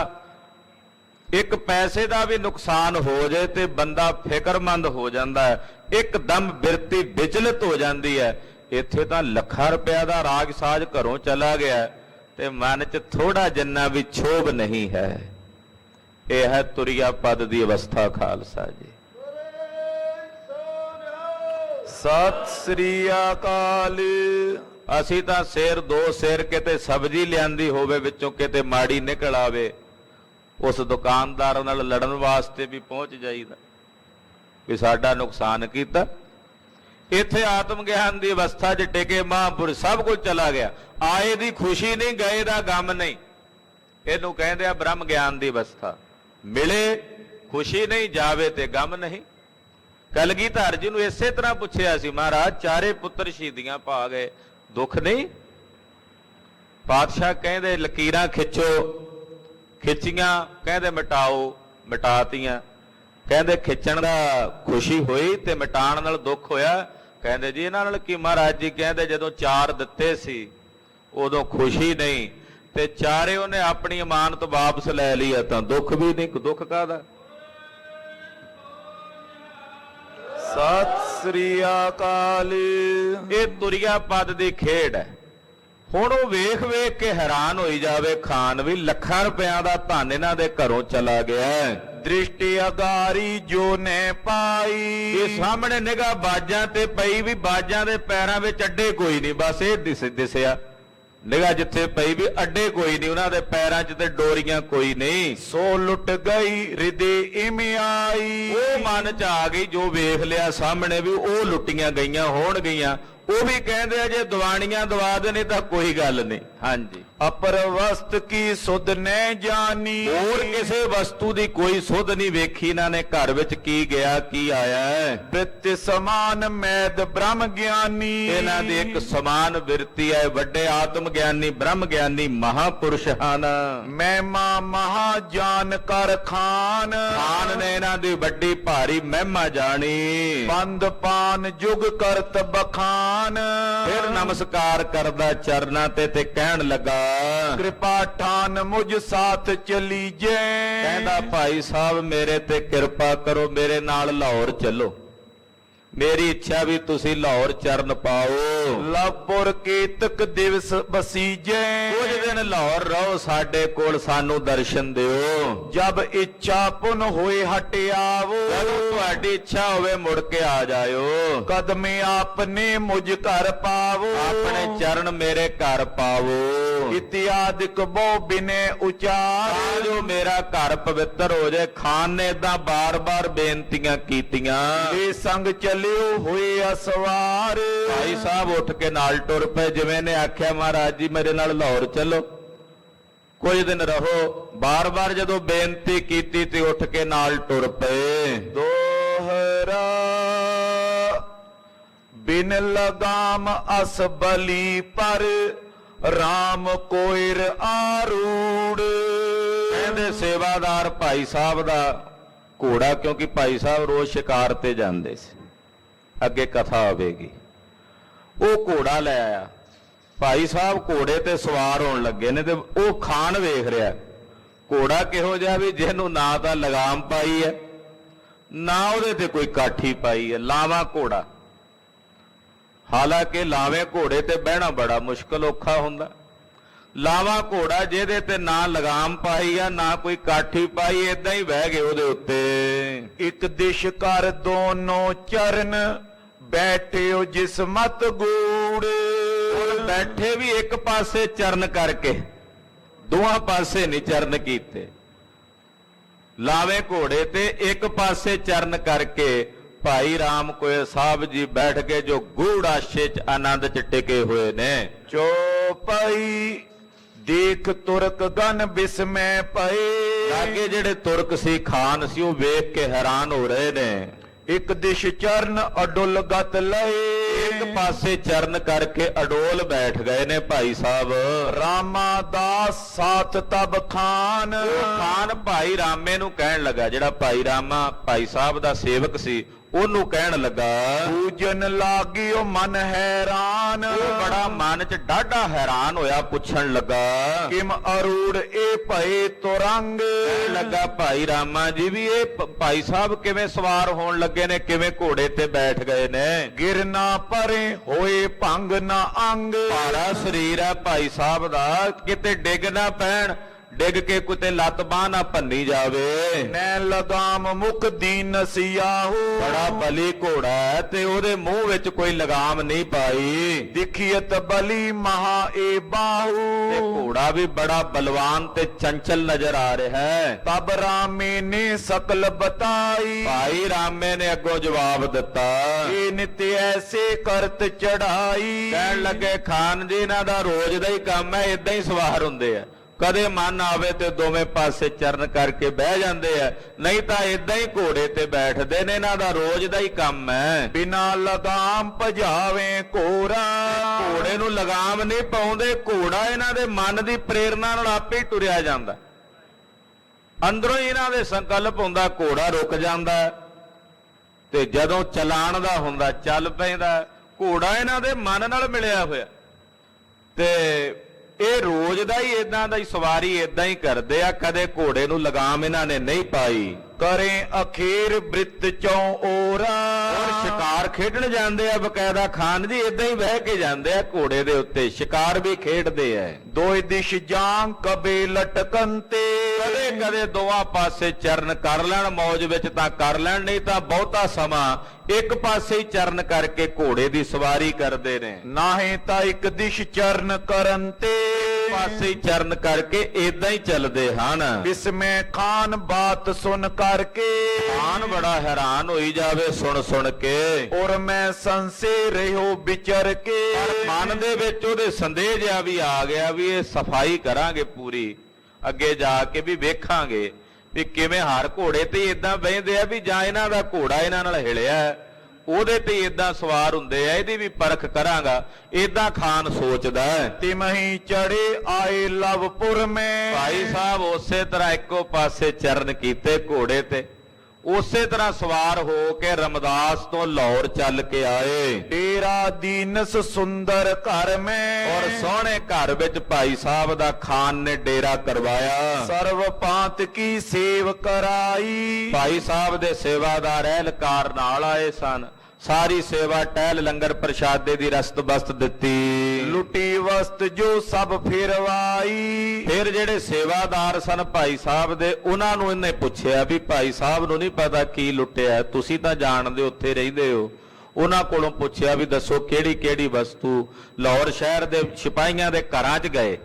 ਇੱਕ ਪੈਸੇ ਦਾ ਵੀ ਨੁਕਸਾਨ ਹੋ ਜਾਏ ਤੇ ਬੰਦਾ ਫਿਕਰਮੰਦ ਹੋ ਜਾਂਦਾ ਹੈ, ਇੱਕਦਮ ਬਿਰਤੀ ਵਿਚਲਿਤ ਹੋ ਜਾਂਦੀ ਹੈ। ਇੱਥੇ ਤਾਂ ਲੱਖਾਂ ਰੁਪਇਆ ਦਾ ਰਾਜ ਸਾਜ ਘਰੋਂ ਚਲਾ ਗਿਆ ਤੇ ਮਨ 'ਚ ਥੋੜਾ ਜਿੰਨਾ ਵੀ ਛੋਭ ਨਹੀਂ ਹੈ। ਇਹ ਹੈ ਤੁਰਿਆ ਪਦ ਦੀ ਅਵਸਥਾ ਖਾਲਸਾ ਜੀ। ਸਤਿ ਸ੍ਰੀ ਅਕਾਲ। ਅਸੀਂ ਤਾਂ ਸਿਰ ਦੋ ਸਿਰ ਕਿਤੇ ਸਬਜ਼ੀ ਲਿਆਂਦੀ ਹੋਵੇ ਵਿੱਚੋਂ ਕਿਤੇ ਮਾੜੀ ਨਿਕਲ ਆਵੇ, ਉਸ ਦੁਕਾਨਦਾਰ ਨਾਲ ਲੜਨ ਵਾਸਤੇ ਵੀ ਪਹੁੰਚ ਜਾਈਦਾ ਵੀ ਸਾਡਾ ਨੁਕਸਾਨ ਕੀਤਾ। ਇੱਥੇ ਆਤਮ ਗਿਆਨ ਦੀ ਅਵਸਥਾ 'ਚ ਟਿਕੇ ਮਹਾਂਪੁਰਸ਼, ਸਭ ਕੁਝ ਚਲਾ ਗਿਆ, ਆਏ ਦੀ ਖੁਸ਼ੀ ਨਹੀਂ, ਗਏ ਦਾ ਗਮ ਨਹੀਂ। ਇਹਨੂੰ ਕਹਿੰਦੇ ਆ ਬ੍ਰਹਮ ਗਿਆਨ ਦੀ ਅਵਸਥਾ। ਮਿਲੇ ਖੁਸ਼ੀ ਨਹੀਂ ਜਾਵੇ ਤੇ ਗਮ ਨਹੀਂ। ਕਲਗੀਧਰ ਜੀ ਨੂੰ ਇਸੇ ਤਰ੍ਹਾਂ ਪੁੱਛਿਆ ਸੀ, ਮਹਾਰਾਜ ਚਾਰੇ ਪੁੱਤਰ ਸ਼ਹੀਦੀਆਂ ਪਾ ਗਏ, ਦੁੱਖ ਨਹੀਂ? ਪਾਤਸ਼ਾਹ ਕਹਿੰਦੇ ਲਕੀਰਾਂ ਖਿੱਚੋ, ਖਿੱਚੀਆਂ, ਕਹਿੰਦੇ ਮਿਟਾਓ, ਮਿਟਾਤੀਆਂ। ਕਹਿੰਦੇ ਖਿੱਚਣ ਦਾ ਖੁਸ਼ੀ ਹੋਈ ਤੇ ਮਿਟਾਉਣ ਨਾਲ ਦੁੱਖ ਹੋਇਆ। ਕਹਿੰਦੇ ਜੀ ਇਹਨਾਂ ਨਾਲ ਕੀ? ਮਹਾਰਾਜ ਜੀ ਕਹਿੰਦੇ ਜਦੋਂ ਚਾਰ ਦਿੱਤੇ ਸੀ ਉਦੋਂ ਖੁਸ਼ੀ ਨਹੀਂ, ਤੇ ਚਾਰੇ ਉਹਨੇ ਆਪਣੀ ਅਮਾਨਤ ਵਾਪਸ ਲੈ ਲਈ ਆ ਤਾਂ ਦੁੱਖ ਵੀ ਨਹੀਂ। ਦੁੱਖ ਕਾਹਦਾ? ਸਤਿ ਸ੍ਰੀ ਅਕਾਲ। ਇਹ ਤੁਰਿਆ ਪਦ ਦੀ ਖੇਡ ਹੈ। ਹੁਣ ਉਹ ਵੇਖ ਵੇਖ ਕੇ ਹੈਰਾਨ ਹੋਈ ਜਾਵੇ ਖਾਨ ਵੀ ਲੱਖਾਂ ਰੁਪਿਆਂ ਦਾ ਧਨ ਇਹਨਾਂ ਦੇ ਘਰੋਂ ਚਲਾ ਗਿਆ। ਦ੍ਰਿਸ਼ਟੀ ਅਗਾਰੀ ਜੋ ਨੇ ਪਾਈ। ਇਹ ਸਾਹਮਣੇ ਨਿਗਾਹ ਬਾਜਾਂ ਤੇ ਪਈ ਵੀ ਬਾਜਾਂ ਦੇ ਪੈਰਾਂ ਵਿੱਚ ਅੱਡੇ ਕੋਈ ਨਹੀਂ, ਬਸ ਇਹ ਦਿਸਿਆ। ਨਿਗਾਹ ਜਿੱਥੇ ਪਈ ਵੀ ਅੱਡੇ ਕੋਈ ਨਹੀਂ, ਉਹਨਾਂ ਦੇ ਪੈਰਾਂ 'ਚ ਤੇ ਡੋਰੀਆਂ ਕੋਈ ਨਹੀਂ। ਸੋ ਲੁੱਟ ਗਈ ਹਿਰਦੇ ਇਵੇਂ ਆਈ। ਉਹ ਮਨ 'ਚ ਆ ਗਈ ਜੋ ਵੇਖ ਲਿਆ ਸਾਹਮਣੇ ਵੀ ਉਹ ਲੁੱਟੀਆਂ ਗਈਆਂ ਹੋਣਗੀਆਂ। ਉਹ ਵੀ ਕਹਿੰਦੇ ਆ ਜੇ ਦਵਾਣੀਆਂ ਦਵਾ ਦੇ ਨਹੀਂ ਤਾਂ ਕੋਈ ਗੱਲ ਨਹੀਂ। ਹਾਂਜੀ, ਅਪਰ ਵਸਤ ਕੀ ਸੁਧ ਨੇ ਜਾਨੀ। ਹੋਰ ਕਿਸੇ ਵਸਤੂ ਦੀ ਕੋਈ ਸੁਧ ਨਹੀਂ ਵੇਖੀ ਇਹਨਾਂ ਨੇ। ਘਰ ਵਿੱਚ ਕੀ ਗਿਆ ਕੀ ਆਇਆ ਹੈ। ਬਿਰਤ ਸਮਾਨ ਮੈਦ ਬ੍ਰਹਮ ਗਿਆਨੀ। ਇਹਨਾਂ ਦੀ ਇੱਕ ਸਮਾਨ ਬਿਰਤੀ ਹੈ। ਵੱਡੇ ਆਤਮ ਗਿਆਨੀ ਬ੍ਰਹਮ ਗਿਆਨੀ ਮਹਾਪੁਰਸ਼ ਹਨ। ਮਹਿਮਾ ਮਹਾ ਜਾਨ ਕਰ ਖਾਨ। ਖਾਨ ਨੇ ਇਹਨਾਂ ਦੀ ਵੱਡੀ ਭਾਰੀ ਮਹਿਮਾ ਜਾਣੀ। ਬੰਦ ਪਾਨ ਜੁਗ ਕਰਤ ਬਖਾਨ। ਫਿਰ ਨਮਸਕਾਰ ਕਰਦਾ ਚਰਨਾਂ ਤੇ ਕਹਿਣ ਲੱਗਾ ਕਿਰਪਾ ਠਾਨ ਮੁਝ ਸਾਥ ਚਲੀਜੇ। ਕਹਿੰਦਾ ਭਾਈ ਸਾਹਿਬ ਮੇਰੇ ਤੇ ਕਿਰਪਾ ਕਰੋ, ਮੇਰੇ ਨਾਲ ਲਾਹੌਰ ਚੱਲੋ। ਮੇਰੀ ਇੱਛਾ ਵੀ ਤੁਸੀਂ ਲਾਹੌਰ ਚਰਨ ਪਾਓ। ਲਵਪੁਰ ਕੇਤਕ ਦਿਵਸ ਬਸੀਜੇ। ਕੁਝ ਦਿਨ ਲਾਹੌਰ ਰਹੋ ਸਾਡੇ ਕੋਲ, ਸਾਨੂੰ ਦਰਸ਼ਨ ਦਿਓ। ਜਬ ਇੱਛਾ ਪੁਨ ਹੋਏ ਹਟ ਆਵੋ। ਜਦੋਂ ਤੁਹਾਡੀ ਇੱਛਾ ਹੋਵੇ ਮੁੜ ਕੇ ਆ ਜਾਇਓ। ਕਦਮੇ ਆਪਨੇ ਮੁਝ ਘਰ ਪਾਵੋ। ਆਪਣੇ ਚਰਨ ਮੇਰੇ ਘਰ ਪਾਵੋ। ਇਤਿਆਦਿਕ ਬਹੁ ਬਿਨੇ ਉਚਾਰ। ਤਾਂ ਜੋ ਮੇਰਾ ਘਰ ਪਵਿੱਤਰ ਹੋ ਜਾਏ। ਖਾਨ ਨੇ ਏਦਾਂ ਬਾਰ-ਬਾਰ ਬੇਨਤੀਆਂ ਕੀਤੀਆਂ। ਇਹ ਸੰਗ ਚੱਲਿਓ ਹੋਏ ਅਸਵਾਰ। ਭਾਈ ਸਾਹਿਬ ਉੱਠ ਕੇ ਨਾਲ ਟੁਰ ਪਏ। ਜਿਵੇਂ ਨੇ ਆਖਿਆ ਮਹਾਰਾਜ ਜੀ ਮੇਰੇ ਨਾਲ ਲਾਹੌਰ ਚੱਲੋ, ਕੁਝ ਦਿਨ ਰਹੋ। ਬਾਰ-ਬਾਰ ਜਦੋਂ ਬੇਨਤੀ ਕੀਤੀ ਤੇ ਉੱਠ ਕੇ ਨਾਲ ਟੁਰ ਪਏ। ਦੋਹਰਾ ਬਿਨ ਲਗਾਮ ਅਸ ਬਲੀ ਪਰ ਰਾਮ ਕੋਇਰ ਆਰੂੜ। ਕਹਿੰਦੇ ਸੇਵਾਦਾਰ ਭਾਈ ਸਾਹਿਬ ਦਾ ਘੋੜਾ, ਕਿਉਂਕਿ ਭਾਈ ਸਾਹਿਬ ਰੋਜ਼ ਸ਼ਿਕਾਰ ਤੇ ਜਾਂਦੇ ਸੀ, ਅੱਗੇ ਕਥਾ ਆਵੇਗੀ। ਉਹ ਘੋੜਾ ਲੈ ਆਇਆ। ਭਾਈ ਸਾਹਿਬ ਘੋੜੇ ਤੇ ਸਵਾਰ ਹੋਣ ਲੱਗੇ ਨੇ ਤੇ ਉਹ ਖਾਨ ਵੇਖ ਰਿਹਾ ਘੋੜਾ ਕਿਹੋ ਜਿਹਾ ਵੀ ਜਿਹਨੂੰ ਨਾ ਤਾਂ ਲਗਾਮ ਪਾਈ ਹੈ ਨਾ ਉਹਦੇ ਤੇ ਕੋਈ ਕਾਠੀ ਪਾਈ ਹੈ। ਲਾਵਾ ਘੋੜਾ। ਹਾਲਾਂਕਿ ਲਾਵੇਂ ਘੋੜੇ ਤੇ ਬਹਿਣਾ ਬੜਾ ਮੁਸ਼ਕਲ ਔਖਾ ਹੁੰਦਾ। ਲਾਵਾ ਘੋੜਾ ਜਿਹਦੇ ਤੇ ਨਾ ਲਗਾਮ ਪਾਈ ਆ ਨਾ ਕੋਈ ਕਾਠੀ ਪਾਈ, ਏਦਾਂ ਹੀ ਬਹਿ ਗਏ ਉਹਦੇ ਉੱਤੇ। ਇੱਕ ਦਿਸ਼ ਕਰ ਦੋਨੋਂ ਚਰਨ ਬੈਠਿਓ ਜਿਸ ਮਤ ਗੂੜ। ਬੈਠੇ ਵੀ ਇੱਕ ਪਾਸੇ ਚਰਨ ਕਰਕੇ, ਦੋਹਾਂ ਪਾਸੇ ਨਹੀਂ ਚਰਨ ਕੀਤੇ। ਲਾਵੇਂ ਘੋੜੇ ਤੇ ਇੱਕ ਪਾਸੇ ਚਰਨ ਕਰਕੇ ਭਾਈ ਰਾਮ ਕੋਏ ਸਾਹਿਬ ਜੀ ਬੈਠ ਕੇ ਜੋ ਗੂੜ ਆਸ਼ੇ ਚ ਆਨੰਦ ਚ ਟਿਕੇ ਹੋਏ ਨੇ। ਚੋਪਈ ਦੇਖ ਤੁਰਕ ਗਨ ਬਿਸਮੈ ਪਏ। ਲਾਗੇ ਜਿਹੜੇ ਤੁਰਕ ਸੀ, ਖਾਨ ਸੀ, ਉਹ ਵੇਖ ਕੇ ਹੈਰਾਨ ਹੋ ਰਹੇ ਨੇ। ਇੱਕ ਦਿਸ਼ ਚਰਨ ਅਡੁੱਲ ਗਤ ਲਏ। ਇੱਕ ਪਾਸੇ ਚਰਨ ਕਰਕੇ ਅਡੋਲ ਬੈਠ ਗਏ ਨੇ ਭਾਈ ਸਾਹਿਬ। ਰਾਮਾ ਦਾਸ ਸਾਥ ਤਬ ਖਾਨ। ਖਾਨ ਭਾਈ ਰਾਮੇ ਨੂੰ ਕਹਿਣ ਲੱਗਾ, ਜਿਹੜਾ ਭਾਈ ਰਾਮਾ ਭਾਈ ਸਾਹਿਬ ਦਾ ਸੇਵਕ ਸੀ, ਉਹਨੂੰ ਕਹਿਣ ਲੱਗਾ। ਪੂਜਨ ਲਾਗਿਓ ਮਨ ਹੈਰਾਨ। ਉਹ ਬੜਾ ਮਨ ਚ ਡਾਢਾ ਹੈਰਾਨ ਹੋਇਆ, ਪੁੱਛਣ ਲੱਗਾ ਕਿਮ ਅਰੂੜ ਇਹ ਭਏ ਤੁਰੰਗ। ਕਹਿਣ ਲੱਗਾ ਭਾਈ ਰਾਮਾ ਜੀ ਵੀ ਇਹ ਭਾਈ ਸਾਹਿਬ ਕਿਵੇਂ ਸਵਾਰ ਹੋਣ ਲੱਗੇ ਨੇ, ਕਿਵੇਂ ਘੋੜੇ ਤੇ ਬੈਠ ਗਏ ਨੇ। ਗਿਰਨਾ ਪਰੇ ਹੋਏ ਭੰਗ ਨਾ ਅੰਗ। ਭਾਰਾ ਸਰੀਰ ਹੈ ਭਾਈ ਸਾਹਿਬ ਦਾ, ਕਿਤੇ ਡਿੱਗ ਨਾ ਪੈਣ, ਡਿੱਗ ਕੇ ਕਿਤੇ ਲੱਤ ਬਾਹ ਨਾ ਭੰਨੀ ਜਾਵੇ। ਨੈ ਲਗਾਮ ਮੁਖ ਦੀਨ ਸਿਆਹੂ। ਬੜਾ ਬਲੀ ਘੋੜਾ ਹੈ ਤੇ ਉਹਦੇ ਮੂੰਹ ਵਿੱਚ ਕੋਈ ਲਗਾਮ ਨਹੀਂ ਪਾਈ। ਦਿਖੀਅਤ ਬਲੀ ਮਹਾ ਏ ਬਾਹੂ। ਤੇ ਘੋੜਾ ਵੀ ਬੜਾ ਬਲਵਾਨ ਤੇ ਚੰਚਲ ਨਜ਼ਰ ਆ ਰਿਹਾ ਹੈ। ਤਬ ਰਾਮੇ ਨੇ ਸਕਲ ਬਤਾਈ। ਭਾਈ ਰਾਮੇ ਨੇ ਅੱਗੋਂ ਜਵਾਬ ਦਿੱਤਾ। ਇਹ ਨਿਤ ਐਸੇ ਕਰਤ ਚੜਾਈ। ਕਹਿਣ ਲੱਗੇ ਖਾਨ ਜੀ ਇਹਨਾਂ ਦਾ ਰੋਜ਼ ਦਾ ਹੀ ਕੰਮ ਹੈ, ਇਦਾਂ ਹੀ ਸਵਾਰ ਹੁੰਦੇ ਆ। ਕਦੇ ਮਨ ਆਵੇ ਤੇ ਦੋਵੇਂ ਪਾਸੇ ਚਰਨ ਕਰਕੇ ਬਹਿ ਜਾਂਦੇ ਆ, ਨਹੀਂ ਤਾਂ ਇਦਾਂ ਹੀ ਘੋੜੇ ਤੇ ਬੈਠਦੇ ਨੇ। ਇਹਨਾਂ ਦਾ ਰੋਜ਼ ਦਾ ਹੀ ਕੰਮ ਹੈ। ਬਿਨਾ ਲਗਾਮ ਭਜਾਵੇਂ ਘੋੜਾ, ਘੋੜੇ ਨੂੰ ਲਗਾਮ ਨਹੀਂ ਪਾਉਂਦੇ, ਘੋੜਾ ਇਹਨਾਂ ਦੇ ਮਨ ਦੀ ਪ੍ਰੇਰਣਾ ਨਾਲ ਆਪੇ ਹੀ ਤੁਰਿਆ ਜਾਂਦਾ। ਅੰਦਰੋਂ ਹੀ ਇਹਨਾਂ ਦੇ ਸੰਕਲਪ ਹੁੰਦਾ, ਘੋੜਾ ਰੁਕ ਜਾਂਦਾ ਤੇ ਜਦੋਂ ਚਲਾਣ ਦਾ ਹੁੰਦਾ ਚੱਲ ਪੈਂਦਾ। ਘੋੜਾ ਇਹਨਾਂ ਦੇ ਮਨ ਨਾਲ ਮਿਲਿਆ ਹੋਇਆ ਤੇ ਇਹ ਰੋਜ਼ ਦਾ ਹੀ ਇਦਾਂ ਦਾ ਹੀ ਸਵਾਰੀ ਇਦਾਂ ਹੀ ਕਰਦੇ ਆ। ਕਦੇ ਘੋੜੇ ਨੂੰ ਲਗਾਮ ਇਹਨਾਂ ਨੇ ਨਹੀਂ ਪਾਈ। ਕਰੇ ਅਖੀਰ ਬ੍ਰਿਤ ਚੋਂ ਓਰਾ, ਔਰ ਸ਼ਿਕਾਰ ਖੇਡਣ ਜਾਂਦੇ ਆ ਬਕਾਇਦਾ ਖਾਨ ਜੀ, ਇਦਾਂ ਹੀ ਬਹਿ ਕੇ ਜਾਂਦੇ ਆ ਘੋੜੇ ਦੇ ਉੱਤੇ, ਸ਼ਿਕਾਰ ਵੀ ਖੇਡਦੇ ਆ। ਦੋਇ ਦਿਸ਼ ਜਾਂ ਕਬੇ ਲਟਕਨ ਤੇ, ਕਦੇ ਕਦੇ ਦੋਵਾਂ ਪਾਸੇ ਚਰਨ ਕਰ ਲੈਣ, ਮੌਜ ਵਿੱਚ ਤਾਂ ਕਰ ਲੈਣ, ਨਹੀਂ ਤਾਂ ਬਹੁਤਾ ਸਮਾਂ ਇੱਕ ਪਾਸੇ ਹੀ ਚਰਨ ਕਰਕੇ ਘੋੜੇ ਦੀ ਸਵਾਰੀ ਕਰਦੇ ਨੇ। ਨਾਹੀਂ ਤਾਂ ਇੱਕ ਦਿਸ਼ ਚਰਨ ਕਰਨ ਤੇ, ਪਾਸੇ ਹੀ ਚਰਨ ਕਰਕੇ ਇਦਾਂ ਹੀ ਚੱਲਦੇ ਹਨ। ਬਿਸਮੇ ਖਾਨ ਬਾਤ ਸੁਣ ਕਰਕੇ, ਖਾਨ ਬੜਾ ਹੈਰਾਨ ਹੋਈ ਜਾਵੇ ਸੁਣ ਸੁਣ ਕੇ। ਔਰ ਮੈਂ ਸੰਸੇ ਰਹਿਓ ਵਿਚਰ ਕੇ, ਪਰ ਮਨ ਦੇ ਵਿੱਚ ਉਹਦੇ ਸੰਦੇਹ ਜਿਹਾ ਵੀ ਆ ਗਿਆ ਵੀ ਇਹ ਸਫਾਈ ਕਰਾਂਗੇ ਪੂਰੀ, ਅੱਗੇ ਜਾ ਕੇ ਵੀ ਵੇਖਾਂਗੇ ਵੀ ਕਿਵੇਂ ਹਰ ਘੋੜੇ ਤੇ ਇਦਾਂ ਬਹਿੰਦੇ ਆ ਵੀ ਜਾਂ ਇਹਨਾਂ ਦਾ ਘੋੜਾ ਇਹਨਾਂ ਨਾਲ ਹਿਲਿਆ, ਉਹਦੇ ਤੇ ਇਦਾਂ ਸਵਾਰ ਹੁੰਦੇ ਆ, ਇਹਦੀ ਵੀ ਪਰਖ ਕਰਾਂਗਾ, ਇਦਾਂ ਖਾਨ ਸੋਚਦਾ। ਤਿਮਹੀ ਚੜੇ ਆਏ ਲਵਪੁਰ ਮੈਂ, ਭਾਈ ਸਾਹਿਬ ਉਸੇ ਤਰ੍ਹਾਂ ਇੱਕੋ ਪਾਸੇ ਚਰਨ ਕੀਤੇ ਘੋੜੇ ਤੇ, ਉਸੇ ਤਰ੍ਹਾਂ ਸਵਾਰ ਹੋ ਕੇ ਰਮਦਾਸ ਤੋਂ ਲਾਹੌਰ ਚੱਲ ਕੇ ਆਏ। ਡੇਰਾ ਦੀਨਸ ਸੁੰਦਰ ਘਰ ਮੈਂ, ਔਰ ਸੋਹਣੇ ਘਰ ਵਿੱਚ ਭਾਈ ਸਾਹਿਬ ਦਾ ਖਾਨ ਨੇ ਡੇਰਾ ਕਰਵਾਇਆ। ਸਰਵ ਪਾਂਤ ਕੀ ਸੇਵ ਕਰਾਈ, ਭਾਈ ਸਾਹਿਬ ਦੇ ਸੇਵਾਦਾਰ ਅਹਿਲਕਾਰ ਨਾਲ ਆਏ ਸਨ। ਸਾਰੀ ਸੇਵਾ ਟਹਿਲ ਲੰਗਰ ਪ੍ਰਸ਼ਾਦੇ ਦੀ ਰਸਤ ਬਸਤ ਦਿੱਤੀ। ਲੁੱਟੀ ਵਸਤ ਜੋ ਸਭ ਫਿਰਵਾਈ, ਫਿਰ ਜਿਹੜੇ ਸੇਵਾਦਾਰ ਸਨ ਭਾਈ ਸਾਹਿਬ ਦੇ, ਉਹਨਾਂ ਨੂੰ ਇਹਨੇ ਪੁੱਛਿਆ ਵੀ ਭਾਈ ਸਾਹਿਬ ਨੂੰ ਨਹੀਂ ਪਤਾ ਕੀ ਲੁੱਟਿਆ, ਤੁਸੀਂ ਤਾਂ ਜਾਣਦੇ ਉੱਥੇ ਰਹਿੰਦੇ ਹੋ। ਉਹਨਾਂ ਕੋਲੋਂ ਪੁੱਛਿਆ ਵੀ ਦੱਸੋ ਕਿਹੜੀ ਕਿਹੜੀ ਵਸਤੂ। ਲਾਹੌਰ ਸ਼ਹਿਰ ਦੇ ਸਿਪਾਹੀਆਂ ਦੇ ਘਰਾਂ 'ਚ ਗਏ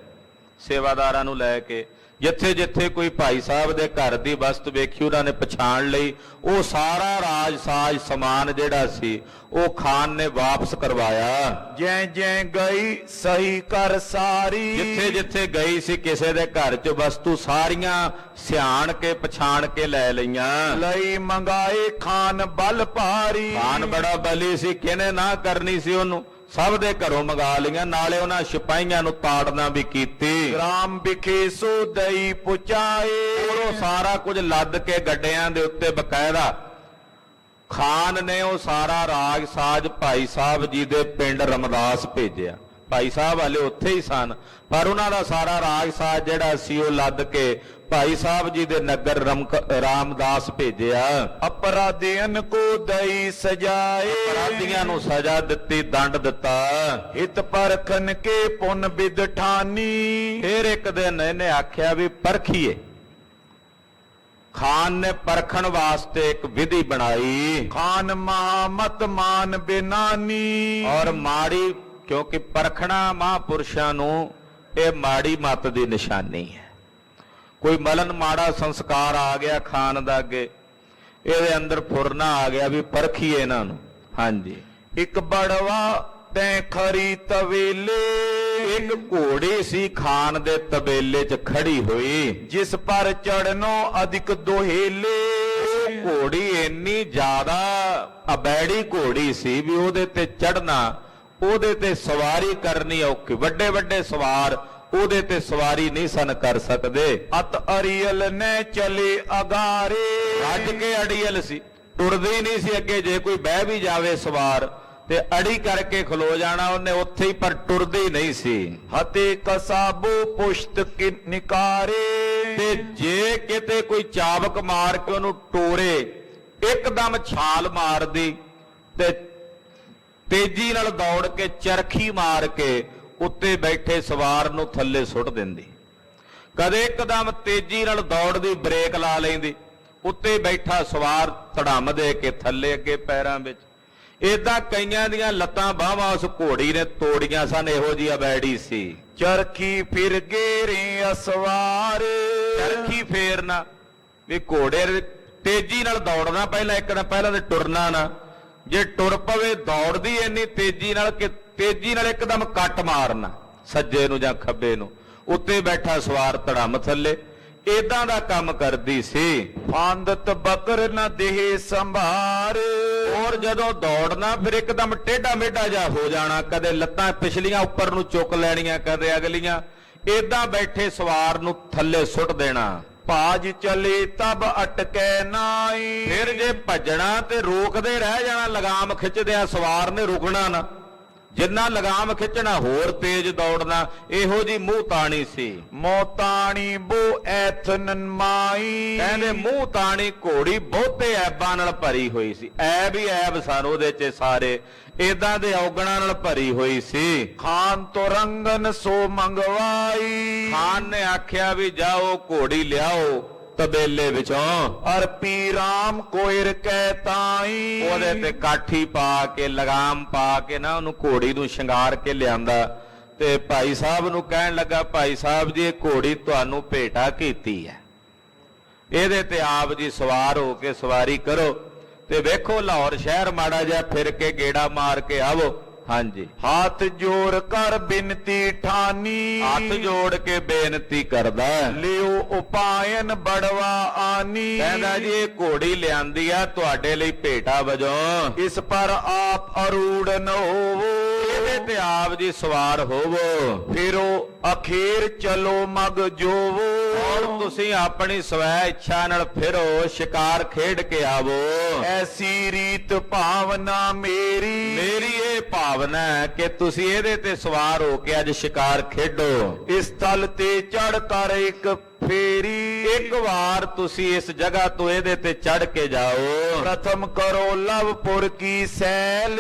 ਸੇਵਾਦਾਰਾਂ ਨੂੰ ਲੈ ਕੇ, ਜਿੱਥੇ ਜਿੱਥੇ ਕੋਈ ਭਾਈ ਸਾਹਿਬ ਦੇ ਘਰ ਦੀ ਵਸਤ ਵੇਖੀ ਉਹਨਾਂ ਨੇ ਪਛਾਣ ਲਈ। ਉਹ ਸਾਰਾ ਰਾਜ ਸਾਜ ਸਮਾਨ ਜਿਹੜਾ ਸੀ ਉਹ ਖਾਨ ਨੇ ਵਾਪਸ ਕਰਵਾਇਆ। ਜੈ ਜੈ ਗਈ ਸਹੀ ਕਰ ਸਾਰੀ, ਜਿੱਥੇ ਜਿੱਥੇ ਗਈ ਸੀ ਕਿਸੇ ਦੇ ਘਰ 'ਚ ਵਸਤੂ ਸਾਰੀਆਂ ਸਿਆਣ ਕੇ ਪਛਾਣ ਕੇ ਲੈ ਲਈਆਂ। ਲਈ ਮੰਗਾਏ ਖਾਨ ਬਲ ਭਾਰੀ, ਖਾਨ ਬੜਾ ਬਲੀ ਸੀ, ਕਿਹਨੇ ਨਾ ਕਰਨੀ ਸੀ ਉਹਨੂੰ, ਸਭ ਦੇ ਘਰੋਂ ਮੰਗਾ ਲਈਆਂ, ਨਾਲੇ ਉਹਨਾਂ ਸਿਪਾਹੀਆਂ ਨੂੰ ਤਾੜਨਾ ਵੀ ਕੀਤੀ। ਗ੍ਰਾਮ ਵਿਖੇ ਸੋ ਦਈ ਪੁਚਾਏ, ਉਹ ਸਾਰਾ ਕੁਝ ਲੱਦ ਕੇ ਗੱਡਿਆਂ ਦੇ ਉੱਤੇ ਬਕਾਇਦਾ ਖਾਨ ਨੇ ਉਹ ਸਾਰਾ ਰਾਜ ਸਾਜ ਭਾਈ ਸਾਹਿਬ ਜੀ ਦੇ ਪਿੰਡ ਰਮਦਾਸ ਭੇਜਿਆ। ਭਾਈ ਸਾਹਿਬ ਵਾਲੇ ਉੱਥੇ ਹੀ ਸਨ, ਪਰ ਉਹਨਾਂ ਦਾ ਸਾਰਾ ਰਾਜ ਸਾਜ ਜਿਹੜਾ ਸੀ ਉਹ ਲੱਦ ਕੇ ਭਾਈ ਸਾਹਿਬ ਜੀ ਦੇ ਨਗਰ ਰਾਮਦਾਸ ਭੇਜਿਆ। ਅਪਰਾਧੀਆਂ ਕੋ ਦਈ ਸਜਾਏ, ਅਪਰਾਧੀਆਂ ਨੂੰ ਸਜ਼ਾ ਦਿੱਤੀ, ਦੰਡ ਦਿੱਤਾ। ਹਿਤ ਪਰਖਨ ਕੇ ਪੁੰਨ ਬਿਦ ਠਾਨੀ, ਫਿਰ ਇੱਕ ਦਿਨ ਇਹਨੇ ਆਖਿਆ ਵੀ ਪਰਖੀਏ। ਖਾਨ ਨੇ ਪਰਖਣ ਵਾਸਤੇ ਇੱਕ ਵਿਧੀ ਬਣਾਈ। ਖਾਨ ਮਹਾਮਤ ਮਾਨ ਬਿਨਾਨੀ, ਔਰ ਮਾੜੀ, ਕਿਉਂਕਿ ਪਰਖਣਾ ਮਹਾਂਪੁਰਸ਼ਾਂ ਨੂੰ ਇਹ ਮਾੜੀ ਮੱਤ ਦੀ ਨਿਸ਼ਾਨੀ ਹੈ। ਕੋਈ ਮਲਨ ਮਾੜਾ ਸੰਸਕਾਰ ਆ ਗਿਆ ਖਾਨ ਦਾ ਅੱਗੇ, ਇਹਦੇ ਅੰਦਰ ਫੁਰਨਾ ਆ ਗਿਆ ਵੀ ਪਰਖੀਏ ਇਹਨਾਂ ਨੂੰ। ਹਾਂਜੀ, ਇੱਕ ਬੜਵਾ ਤੈ ਖਰੀ ਤਵੇਲੇ, ਇੱਕ ਘੋੜੀ ਸੀ ਖਾਨ ਦੇ ਤਬੇਲੇ 'ਚ ਖੜੀ ਹੋਈ, ਜਿਸ ਪਰ ਚੜਨੋ ਅਧਿਕ ਦੋਹੇਲੇ। ਘੋੜੀ ਇੰਨੀ ਜ਼ਿਆਦਾ ਅਬੈੜੀ ਘੋੜੀ ਸੀ ਵੀ ਉਹਦੇ ਤੇ ਚੜਨਾ, ਉਹਦੇ ਤੇ ਸਵਾਰੀ ਕਰਨੀ ਔਖੀ। ਵੱਡੇ ਵੱਡੇ ਸਵਾਰ ਉਹਦੇ ਤੇ ਸਵਾਰੀ ਨਹੀਂ ਸਨ ਕਰ ਸਕਦੇ। ਅਤ ਅਰੀਅਲ ਨੇ ਚਲੇ ਅਗਾਰੇ, ਰੱਜ ਕੇ ਅੜੀਅਲ ਸੀ, ਟੁਰਦੀ ਨਹੀਂ ਸੀ ਅੱਗੇ। ਜੇ ਕੋਈ ਬਹਿ ਵੀ ਜਾਵੇ ਸਵਾਰ ਤੇ ਅੜੀ ਕਰਕੇ ਖਲੋ ਜਾਣਾ ਉਹਨੇ ਉੱਥੇ ਹੀ, ਪਰ ਟੁਰਦੀ ਨਹੀਂ ਸੀ। ਹਤੇ ਕਸਾਬੋ ਪੁਸ਼ਤ ਕਿ ਨਿਕਾਰੇ, ਤੇ ਜੇ ਕਿਤੇ ਕੋਈ ਚਾਬਕ ਮਾਰ ਕੇ ਉਹਨੂੰ ਟੋਰੇ, ਇੱਕਦਮ ਛਾਲ ਮਾਰਦੀ ਤੇ ਤੇਜ਼ੀ ਨਾਲ ਦੌੜ ਕੇ ਚਰਖੀ ਮਾਰ ਕੇ ਉੱਤੇ ਬੈਠੇ ਸਵਾਰ ਨੂੰ ਥੱਲੇ ਸੁੱਟ ਦਿੰਦੀ। ਕਦੇ ਇੱਕਦਮ ਤੇਜ਼ੀ ਨਾਲ ਦੌੜਦੀ ਬ੍ਰੇਕ ਲਾ ਲੈਂਦੀ, ਉੱਤੇ ਬੈਠਾ ਸਵਾਰ ਧੜਮ ਦੇ ਕੇ ਥੱਲੇ ਅੱਗੇ ਪੈਰਾਂ ਵਿੱਚ। ਏਦਾਂ ਕਈਆਂ ਦੀਆਂ ਲੱਤਾਂ ਬਾਹਾਂ ਉਸ ਘੋੜੀ ਨੇ ਤੋੜੀਆਂ ਸਨ, ਇਹੋ ਜਿਹੀ ਅਬੈੜੀ ਸੀ। ਚਰਖੀ ਫਿਰ ਗੇਰੇ ਅਸਵਾਰ, ਚਰਖੀ ਫੇਰਨਾ ਵੀ ਘੋੜੇ ਤੇਜ਼ੀ ਨਾਲ ਦੌੜਨਾ, ਪਹਿਲਾਂ ਇੱਕ ਨਾ ਪਹਿਲਾਂ ਤੇ ਟੁਰਨਾ ਨਾ। ਜੇ ਟੁਰ ਪਵੇ ਦੌੜਦੀ ਇੰਨੀ ਤੇਜ਼ੀ ਨਾਲ ਕਿ ਤੇਜ਼ੀ ਨਾਲ ਇੱਕਦਮ ਕੱਟ ਮਾਰਨਾ ਸੱਜੇ ਨੂੰ ਜਾਂ ਖੱਬੇ ਨੂੰ, ਉੱਤੇ ਬੈਠਾ ਸਵਾਰ ਧੜਮ ਥੱਲੇ। ਇਦਾਂ ਦਾ ਕੰਮ ਕਰਦੀ ਸੀ। ਫਾਂਦਤ ਬਕਰ ਨ ਦੇਹ ਸੰਭਾਰ। ਔਰ ਜਦੋਂ ਦੌੜਨਾ ਫਿਰ ਇੱਕਦਮ ਟੇਢਾ ਮੇਢਾ ਜਾ ਹੋ ਜਾਣਾ, ਕਦੇ ਲੱਤਾਂ ਪਿਛਲੀਆਂ ਉੱਪਰ ਨੂੰ ਚੁੱਕ ਲੈਣੀਆਂ, ਕਦੇ ਅਗਲੀਆਂ। ਇਦਾਂ ਬੈਠੇ ਸਵਾਰ ਨੂੰ ਥੱਲੇ ਸੁੱਟ ਦੇਣਾ। ਭਾਜ ਚਲੇ ਤਬ ਅਟਕੈ ਨਾਈ। ਫਿਰ ਜੇ ਭੱਜਣਾ ਤੇ ਰੋਕਦੇ ਰਹਿ ਜਾਣਾ, ਲਗਾਮ ਖਿੱਚਦਿਆਂ ਸਵਾਰ ਨੇ ਰੁਕਣਾ ਨਾ। ਜਿੰਨਾ ਲਗਾਮ ਖਿੱਚਣਾ ਹੋਰ ਤੇਜ਼ ਦੌੜਨਾ। ਇਹੋ ਜੀ ਮੂੰਹ ਤਾਣੀ ਸੀ। ਮੋਤਾਣੀ ਬੋ ਐਥਨ ਮਾਈ। ਕਹਿੰਦੇ ਮੂੰਹ ਤਾਣੀ ਘੋੜੀ ਬਹੁਤੇ ਐਬਾਂ ਨਾਲ ਭਰੀ ਹੋਈ ਸੀ। ਐਬ ਹੀ ਐਬ ਸਨ ਉਹਦੇ 'ਚ ਸਾਰੇ, ਇਦਾਂ ਦੇ ਔਗਣਾਂ ਨਾਲ ਭਰੀ ਹੋਈ ਸੀ। ਖਾਨ ਤੋਂ ਰੰਗਨ ਸੋ ਮੰਗਵਾਈ। ਖਾਨ ਨੇ ਆਖਿਆ ਵੀ ਜਾਓ ਘੋੜੀ ਲਿਆਓ ਤਬੇਲੇ ਵਿੱਚੋਂ। ਅਰਪੀ ਰਾਮ ਕੋਇਰ ਕਹਿ ਤਾਈ। ਉਹਦੇ ਤੇ ਕਾਠੀ ਪਾ ਕੇ ਲਗਾਮ ਪਾ ਕੇ ਨਾ ਉਹਨੂੰ ਘੋੜੀ ਨੂੰ ਸ਼ਿੰਗਾਰ ਕੇ ਲਿਆਂਦਾ ਤੇ ਭਾਈ ਸਾਹਿਬ ਨੂੰ ਕਹਿਣ ਲੱਗਾ, ਭਾਈ ਸਾਹਿਬ ਜੀ ਇਹ ਘੋੜੀ ਤੁਹਾਨੂੰ ਭੇਟਾ ਕੀਤੀ ਹੈ, ਇਹਦੇ ਤੇ ਆਪ ਜੀ ਸਵਾਰ ਹੋ ਕੇ ਸਵਾਰੀ ਕਰੋ ਤੇ ਵੇਖੋ ਲਾਹੌਰ ਸ਼ਹਿਰ ਮਾੜਾ ਜਿਹਾ ਫਿਰ ਕੇ ਗੇੜਾ ਮਾਰ ਕੇ ਆਵੋ। ਹਾਂਜੀ, ਹੱਥ ਜੋੜ ਕਰ ਬਿਨਤੀ ਠਾਨੀ। ਹੱਥ ਜੋੜ ਕੇ ਬੇਨਤੀ ਕਰਦਾ, ਲਿਓ ਉਪਾਇਨ ਬੜਵਾ ਆਨੀ। ਕਹਿੰਦਾ ਜੀ ਇਹ ਘੋੜੀ ਲਿਆਂਦੀ ਆ ਤੁਹਾਡੇ ਲਈ ਭੇਟਾ ਵਜੋਂ, ਇਸ ਪਰ ਆਪ ਅਰੂੜਨ ਹੋਵੋ। ਇਹਦੇ ਤੇ ਆਪ ਜੀ ਸਵਾਰ ਹੋਵੋ। ਫਿਰੋ ਅਖੀਰ ਚਲੋ ਮਗ ਜੋਵੋ। ਹੁਣ ਤੁਸੀਂ ਆਪਣੀ ਸਵੈ ਇੱਛਾ ਨਾਲ ਫਿਰੋ, ਸ਼ਿਕਾਰ ਖੇਡ ਕੇ ਆਵੋ। ਐਸੀ ਰੀਤ ਭਾਵਨਾ ਮੇਰੀ। ਮੇਰੀ ਇਹ ਭਾਵਨਾ ਹੈ ਕਿ ਤੁਸੀਂ ਇਹਦੇ ਤੇ ਸਵਾਰ ਹੋ ਕੇ ਅੱਜ ਸ਼ਿਕਾਰ ਖੇਡੋ। ਇਸ ਤਲ ਤੇ ਚੜ ਕਰ ਇੱਕ ਫੇਰੀ। ਇੱਕ ਵਾਰ ਤੁਸੀਂ ਇਸ ਜਗ੍ਹਾ ਤੋਂ ਇਹਦੇ ਤੇ ਚੜ ਕੇ ਜਾਓ। ਪ੍ਰਥਮ ਕਰੋ ਲਵਪੁਰ ਕੀ ਸੈਲ।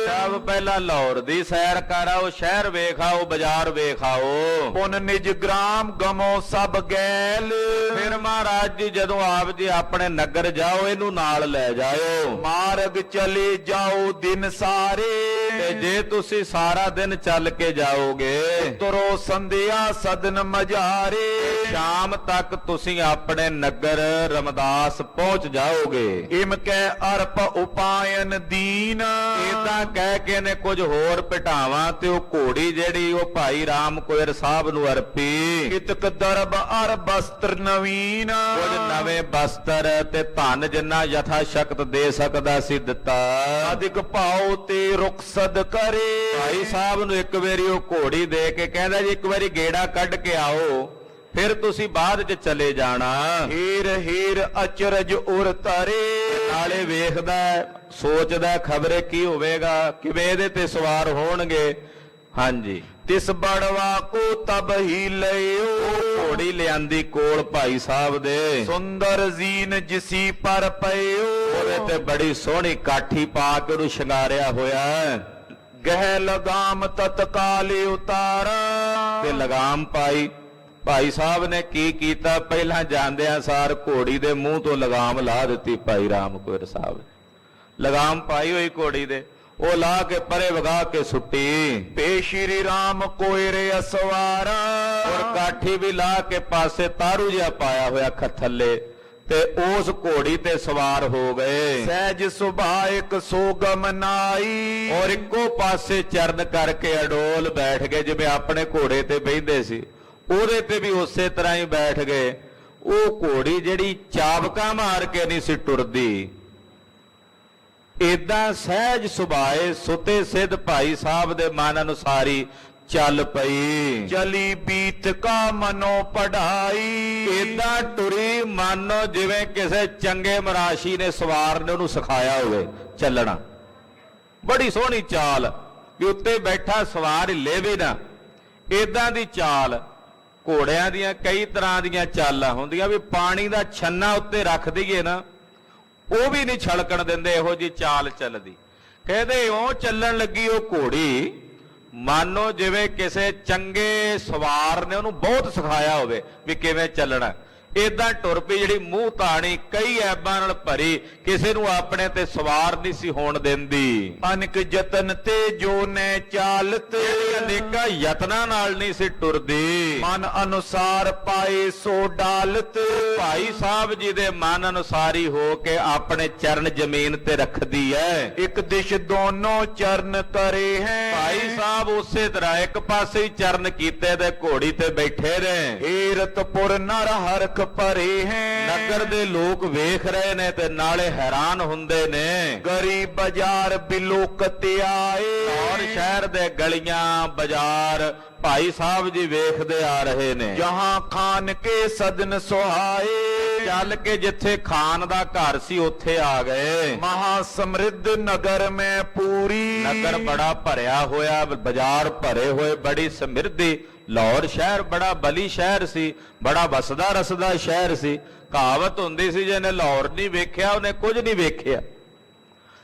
ਸਭ ਪਹਿਲਾਂ ਲਾਹੌਰ ਦੀ ਸੈਰ ਕਰ ਆਓ, ਸ਼ਹਿਰ ਵੇਖ ਆਓ, ਬਾਜ਼ਾਰ ਵੇਖ ਆਓ। ਪੁਨ ਨਿਜ ਗ੍ਰਾਮ ਗਮੋ ਸਭ ਗੈਲ। ਫਿਰ ਮਹਾਰਾਜ ਜੀ ਜਦੋਂ ਆਪ ਜੀ ਆਪਣੇ ਨਗਰ ਜਾਓ ਇਹਨੂੰ ਨਾਲ ਲੈ ਜਾਓ। ਮਾਰਗ ਚਲੇ ਜਾਓ ਦਿਨ ਸਾਰੇ। ਤੇ ਜੇ ਤੁਸੀਂ ਸਾਰਾ ਦਿਨ ਚੱਲ ਕੇ ਜਾਓਗੇ ਤੁਰੋ ਸੰਧਿਆ ਸਦਨ ਮਝਾਰੇ। ਸ਼ਾਮ ਤੱਕ ਤੁਸੀਂ ਆਪਣੇ ਨਗਰ ਰਮਦਾਸ ਪਹੁੰਚ ਜਾਓਗੇ। ਇਮ ਕਹਿ ਅਰਪ ਉਪਾਇਨ ਦੀਨ। ਇਦਾਂ ਕਹਿ ਕੇ ਨੇ ਕੁਝ ਹੋਰ ਭਟਾਵਾਂ ਤੇ ਉਹ ਘੋੜੀ ਜਿਹੜੀ ਉਹ ਭਾਈ ਰਾਮ ਕੋਇਰ ਸਾਹਿਬ ਨੂੰ ਅਰਪੀ। ਕਿਤਕ ਦਰਬ ਅਰ ਬਸਤਰ ਨਵੀਨ। ਕੁਝ ਨਵੇਂ ਬਸਤਰ ਤੇ ਧਨ ਜਿੰਨਾ ਯਥਾ ਸ਼ਕਤ ਦੇ ਸਕਦਾ ਸੀ ਦਿੱਤਾ। ਅਧਿਕ ਭਾਉ ਤੇ ਰੁਖਸਦ ਕਰੇ। ਭਾਈ ਸਾਹਿਬ ਨੂੰ ਇੱਕ ਵਾਰੀ ਉਹ ਘੋੜੀ ਦੇ ਕੇ ਕਹਿੰਦਾ ਜੀ ਇੱਕ ਵਾਰੀ ਗੇੜਾ ਕੱਢ ਕੇ ਆਓ, ਫਿਰ ਤੁਸੀਂ ਬਾਅਦ 'ਚ ਚਲੇ ਜਾਣਾ। ਹੀਰ ਹੀਰ ਅਚਰਜ ਉਰ ਤਰੇ। ਨਾਲੇ ਵੇਖਦਾ ਸੋਚਦਾ ਖਬਰੇ ਕੀ ਹੋਵੇਗਾ, ਕਿਵੇਂ ਇਹਦੇ ਤੇ ਸਵਾਰ ਹੋਣਗੇ। ਹਾਂਜੀ, ਤਿਸ ਬੜਵਾ ਕੋ ਤਬ ਹੀ ਲਿਓ। ਘੋੜੀ ਲਿਆਂਦੀ ਕੋਲ ਭਾਈ ਸਾਹਿਬ ਦੇ। ਸੁੰਦਰ ਜ਼ੀਨ ਜਿਸੀ ਪਰ ਪਇਓ। ਉਹਦੇ ਤੇ ਬੜੀ ਸੋਹਣੀ ਕਾਠੀ ਪਾ ਕੇ ਉਹਨੂੰ ਸ਼ਿੰਗਾਰਿਆ ਹੋਇਆ। ਗਹਿ ਲਗਾਮ ਤਤਕਾਲ ਉਤਾਰਾ। ਤੇ ਲਗਾਮ ਪਾਈ। ਭਾਈ ਸਾਹਿਬ ਨੇ ਕੀ ਕੀਤਾ, ਪਹਿਲਾਂ ਜਾਂਦਿਆਂ ਸਾਰ ਘੋੜੀ ਦੇ ਮੂੰਹ ਤੋਂ ਲਗਾਮ ਲਾ ਦਿੱਤੀ। ਭਾਈ ਰਾਮ ਕੋਇਰ ਸਾਹਿਬ ਨੇ ਲਗਾਮ ਪਾਈ ਹੋਈ ਘੋੜੀ ਦੇ, ਉਹ ਲਾ ਕੇ ਪਰੇ ਵਗਾ ਕੇ ਸੁੱਟੀ। ਪੇ ਸ਼੍ਰੀ ਰਾਮ ਕੋਇਰ ਅਸਵਾਰਾ। ਔਰ ਕਾਠੀ ਵੀ ਲਾ ਕੇ ਪਾਸੇ ਤਾਰੂ ਜਿਹਾ ਪਾਇਆ ਹੋਇਆ ਥੱਲੇ ਤੇ ਉਸ ਘੋੜੀ ਤੇ ਸਵਾਰ ਹੋ ਗਏ। ਸਹਿਜ ਸੁਭਾਇਕ ਸੋਗਮ ਨਾਈ। ਔਰ ਇੱਕੋ ਪਾਸੇ ਚਰਨ ਕਰਕੇ ਅਡੋਲ ਬੈਠ ਗਏ, ਜਿਵੇਂ ਆਪਣੇ ਘੋੜੇ ਤੇ ਬੈਠਦੇ ਸੀ ਉਹਦੇ ਤੇ ਵੀ ਉਸੇ ਤਰ੍ਹਾਂ ਹੀ ਬੈਠ ਗਏ। ਉਹ ਘੋੜੀ ਜਿਹੜੀ ਚਾਬਕਾ ਮਾਰ ਕੇ ਨਹੀਂ ਸੀ ਟੁਰਦੀ, ਏਦਾਂ ਸਹਿਜ ਸੁਭਾਏ ਸੁਤੇ ਸਿੱਧ ਭਾਈ ਸਾਹਿਬ ਦੇ ਮਨ ਅਨੁਸਾਰੀ ਚੱਲ ਪਈ। ਚਲੀ ਬੀਤ ਕਾ ਮਨੋ ਪੜਾਈ। ਏਦਾਂ ਟੁਰੀ ਮਾਨੋ ਜਿਵੇਂ ਕਿਸੇ ਚੰਗੇ ਮਰਾਸ਼ੀ ਨੇ ਸਵਾਰ ਨੇ ਉਹਨੂੰ ਸਿਖਾਇਆ ਹੋਵੇ ਚੱਲਣਾ। ਬੜੀ ਸੋਹਣੀ ਚਾਲ ਵੀ ਉੱਤੇ ਬੈਠਾ ਸਵਾਰ ਹਿੱਲੇ ਵੀ ਨਾ, ਏਦਾਂ ਦੀ ਚਾਲ। ਘੋੜਿਆਂ ਦੀਆਂ ਕਈ ਤਰ੍ਹਾਂ ਦੀਆਂ ਚਾਲਾਂ ਹੁੰਦੀਆਂ, ਵੀ ਪਾਣੀ ਦਾ ਛੰਨਾ ਉੱਤੇ ਰੱਖ ਦਈਏ ਨਾ ਉਹ ਵੀ ਨਹੀਂ ਛਲਕਣ ਦਿੰਦੇ, ਇਹੋ ਜੀ ਚਾਲ ਚੱਲਦੀ। ਕਹਿੰਦੇ ਉਹ ਚੱਲਣ ਲੱਗੀ ਉਹ ਘੋੜੀ ਮਾਨੋ ਜਿਵੇਂ ਕਿਸੇ ਚੰਗੇ ਸਵਾਰ ਨੇ ਉਹਨੂੰ ਬਹੁਤ ਸਿਖਾਇਆ ਹੋਵੇ ਵੀ ਕਿਵੇਂ ਚੱਲਣਾ। ਏਦਾਂ ਟੁਰ ਪਈ ਜਿਹੜੀ ਮੂੰਹ ਤਾਣੀ ਕਈ ਐਬਾਂ ਨਾਲ ਭਰੀ, ਕਿਸੇ ਨੂੰ ਆਪਣੇ ਤੇ ਸਵਾਰ ਨਹੀਂ ਸੀ ਹੋਣ ਦਿੰਦੀ। ਅਨਕ ਯਤਨ ਤੇ ਜੋ ਨੇ ਚਾਲਤ। ਅਨੇਕਾਂ ਯਤਨਾਂ ਨਾਲ ਨਹੀਂ ਸੀ ਟੁਰਦੀ। ਮਨ ਅਨੁਸਾਰ ਪਾਏ ਸੋ ਡਾਲਤ। ਭਾਈ ਸਾਹਿਬ ਜੀ ਦੇ ਮਨ ਅਨੁਸਾਰੀ ਹੋ ਕੇ ਆਪਣੇ ਚਰਨ ਜ਼ਮੀਨ ਤੇ ਰੱਖਦੀ ਹੈ। ਇੱਕ ਦਿਸ਼ ਦੋਨੋਂ ਚਰਨ ਕਰੇ ਹੈ। ਭਾਈ ਸਾਹਿਬ ਸਾਹਿਬ ਉਸੇ ਤਰ੍ਹਾਂ ਇੱਕ ਪਾਸੇ ਹੀ ਚਰਨ ਕੀਤੇ ਤੇ ਘੋੜੀ ਤੇ ਬੈਠੇ ਨੇ। ਹੀਰਤਪੁਰ ਨਰ ਹਰਖ ਭਰੇ ਹੈ, ਨਗਰ ਦੇ ਲੋਕ ਵੇਖ ਰਹੇ ਨੇ ਤੇ ਨਾਲੇ ਹੈਰਾਨ ਹੁੰਦੇ ਨੇ। ਗਰੀਬ ਬਾਜ਼ਾਰ ਬਿਲੋਕਤ ਆਏ, ਔਰ ਸ਼ਹਿਰ ਦੇ ਗਲੀਆਂ ਬਾਜ਼ਾਰ ਭਾਈ ਸਾਹਿਬ ਜੀ ਵੇਖਦੇ ਆ ਰਹੇ ਨੇ। ਜਹਾਂ ਖਾਨ ਕੇ ਸਦਨ ਸੁਹਾਏ, ਚੱਲ ਕੇ ਜਿੱਥੇ ਖਾਨ ਦਾ ਘਰ ਸੀ ਉੱਥੇ ਆ ਗਏ। ਮਹਾ ਸਮਰਿੱਧ ਨਗਰ ਮੈਂ ਪੂਰੀ, ਨਗਰ ਬੜਾ ਭਰਿਆ ਹੋਇਆ, ਬਾਜ਼ਾਰ ਭਰੇ ਹੋਏ, ਬੜੀ ਸਮਿਰਧੀ। ਲਾਹੌਰ ਸ਼ਹਿਰ ਬੜਾ ਬਲੀ ਸ਼ਹਿਰ ਸੀ, ਬੜਾ ਵਸਦਾ ਰਸਦਾ ਸ਼ਹਿਰ ਸੀ। ਕਹਾਵਤ ਹੁੰਦੀ ਸੀ ਜਿਹਨੇ ਲਾਹੌਰ ਨਹੀਂ ਵੇਖਿਆ ਉਹਨੇ ਕੁਝ ਨਹੀਂ ਵੇਖਿਆ।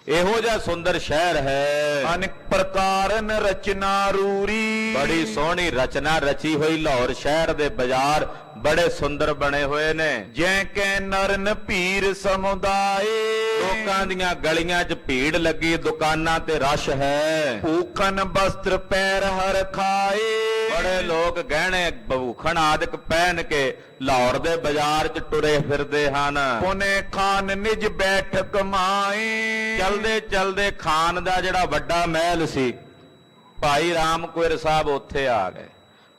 ਇਹੋ ਜਿਹਾ ਸੁੰਦਰ ਸ਼ਹਿਰ ਹੈ। ਅਨੇਕ ਪ੍ਰਕਾਰਨ ਰਚਨਾ ਰੂਰੀ, ਬੜੀ ਸੋਹਣੀ ਰਚਨਾ ਰਚੀ ਹੋਈ ਲਾਹੌਰ ਸ਼ਹਿਰ ਦੇ ਬਾਜ਼ਾਰ ਬੜੇ ਸੁੰਦਰ ਬਣੇ ਹੋਏ ਨੇ। ਜੈ ਕੈ ਨਰਨ ਭੀਰ ਸਮੁਦਾਏ, ਲੋਕਾਂ ਦੀਆਂ ਗਲੀਆਂ 'ਚ ਭੀੜ ਲੱਗੀ, ਦੁਕਾਨਾਂ ਤੇ ਰਸ਼ ਹੈ। ਭੂਖਨ ਬਸਤਰ ਪੈਰ ਹਰ ਖਾਏ, ਬੜੇ ਲੋਕ ਗਹਿਣੇ ਭੂਖਣ ਆਦਿਕ ਪਹਿਨ ਕੇ ਲਾਹੌਰ ਦੇ ਬਾਜ਼ਾਰ 'ਚ ਟੁਰੇ ਫਿਰਦੇ ਹਨ। ਪੁਨੇ ਖਾਨ ਨਿਜ ਬੈਠਕ ਮਾਏ, ਚਲਦੇ ਚਲਦੇ ਖਾਨ ਦਾ ਜਿਹੜਾ ਵੱਡਾ ਮਹਿਲ ਸੀ ਭਾਈ ਰਾਮ ਕੁਇਰ ਸਾਹਿਬ ਉੱਥੇ ਆ ਗਏ।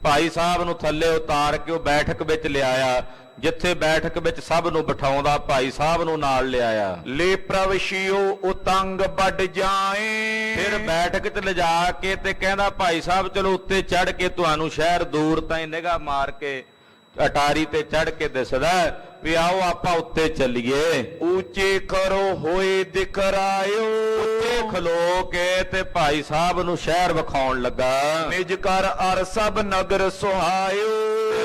ਭਾਈ ਸਾਹਿਬ ਨੂੰ ਥੱਲੇ ਉਤਾਰ ਕੇ ਉਹ ਬੈਠਕ ਵਿੱਚ ਲਿਆਇਆ, ਜਿੱਥੇ ਬੈਠਕ ਵਿੱਚ ਸਭ ਨੂੰ ਬਿਠਾਉਂਦਾ ਭਾਈ ਸਾਹਿਬ ਨੂੰ ਨਾਲ ਲਿਆਇਆ। ਲੈ ਪ੍ਰਵਸ਼ਿਓ ਉਤੰਗ ਵੱਡ ਜਾਏ, ਫਿਰ ਬੈਠਕ 'ਚ ਲਿਜਾ ਕੇ ਤੇ ਕਹਿੰਦਾ ਭਾਈ ਸਾਹਿਬ ਚਲੋ ਉੱਤੇ ਚੜ੍ਹ ਕੇ ਤੁਹਾਨੂੰ ਸ਼ਹਿਰ ਦੂਰ ਤਾਈਂ ਨਿਗਾਹ ਮਾਰ ਕੇ ਅਟਾਰੀ ਤੇ ਚੜ੍ਹ ਕੇ ਦਿਸਦਾ ਵੀ ਆਓ ਆਪਾਂ ਉੱਤੇ ਚੱਲੀਏ। ਉੱਚੇ ਕਰੋ ਹੋਏ ਦਿਖਰਾਇਓ, ਉੱਤੇ ਖਲੋ ਕੇ ਤੇ ਭਾਈ ਸਾਹਿਬ ਨੂੰ ਸ਼ਹਿਰ ਵਿਖਾਉਣ ਲੱਗਾ। ਨਿਜ ਕਰ ਅਰ ਸਭ ਨਗਰ ਸੁਹਾਇਓ,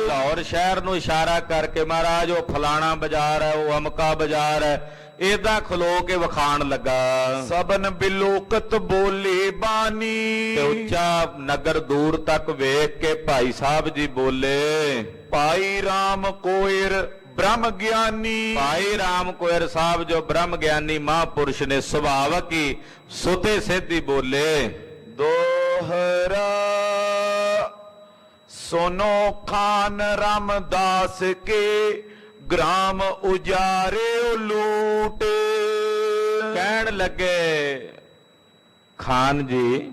ਲਾਹੌਰ ਸ਼ਹਿਰ ਨੂੰ ਇਸ਼ਾਰਾ ਕਰਕੇ ਮਹਾਰਾਜ ਉਹ ਫਲਾਣਾ ਬਾਜ਼ਾਰ ਹੈ, ਉਹ ਅਮਕਾ ਬਾਜ਼ਾਰ ਹੈ, ਏਦਾਂ ਖਲੋ ਕੇ ਵਿਖਾਣ ਲੱਗਾ। ਸਬਨ ਬਿਲੋਕਤ ਬੋਲੇ ਬਾਨੀ, ਤੇ ਉੱਚਾ ਨਗਰ ਦੂਰ ਤੱਕ ਵੇਖ ਕੇ ਭਾਈ ਸਾਹਿਬ ਜੀ ਬੋਲੇ। ਭਾਈ ਰਾਮ ਕੋਇਰ ਬ੍ਰਹਮ ਗਿਆਨੀ, ਭਾਈ ਰਾਮ ਕੋਇਰ ਸਾਹਿਬ ਜੋ ਬ੍ਰਹਮ ਗਿਆਨੀ ਮਹਾਂਪੁਰਸ਼ ਨੇ, ਸੁਭਾਵਕ ਹੀ ਸੁਤੇ ਸਿੱਧੀ ਬੋਲੇ। ਦੋਹਰਾ ਸੁਨੋ ਖਾਨ ਰਾਮਦਾਸ ਕੇ, ਗ੍ਰਾਮ ਉਜਾਰੇ ਲੂਟ। ਕਹਿਣ ਲੱਗੇ ਖਾਨ ਜੀ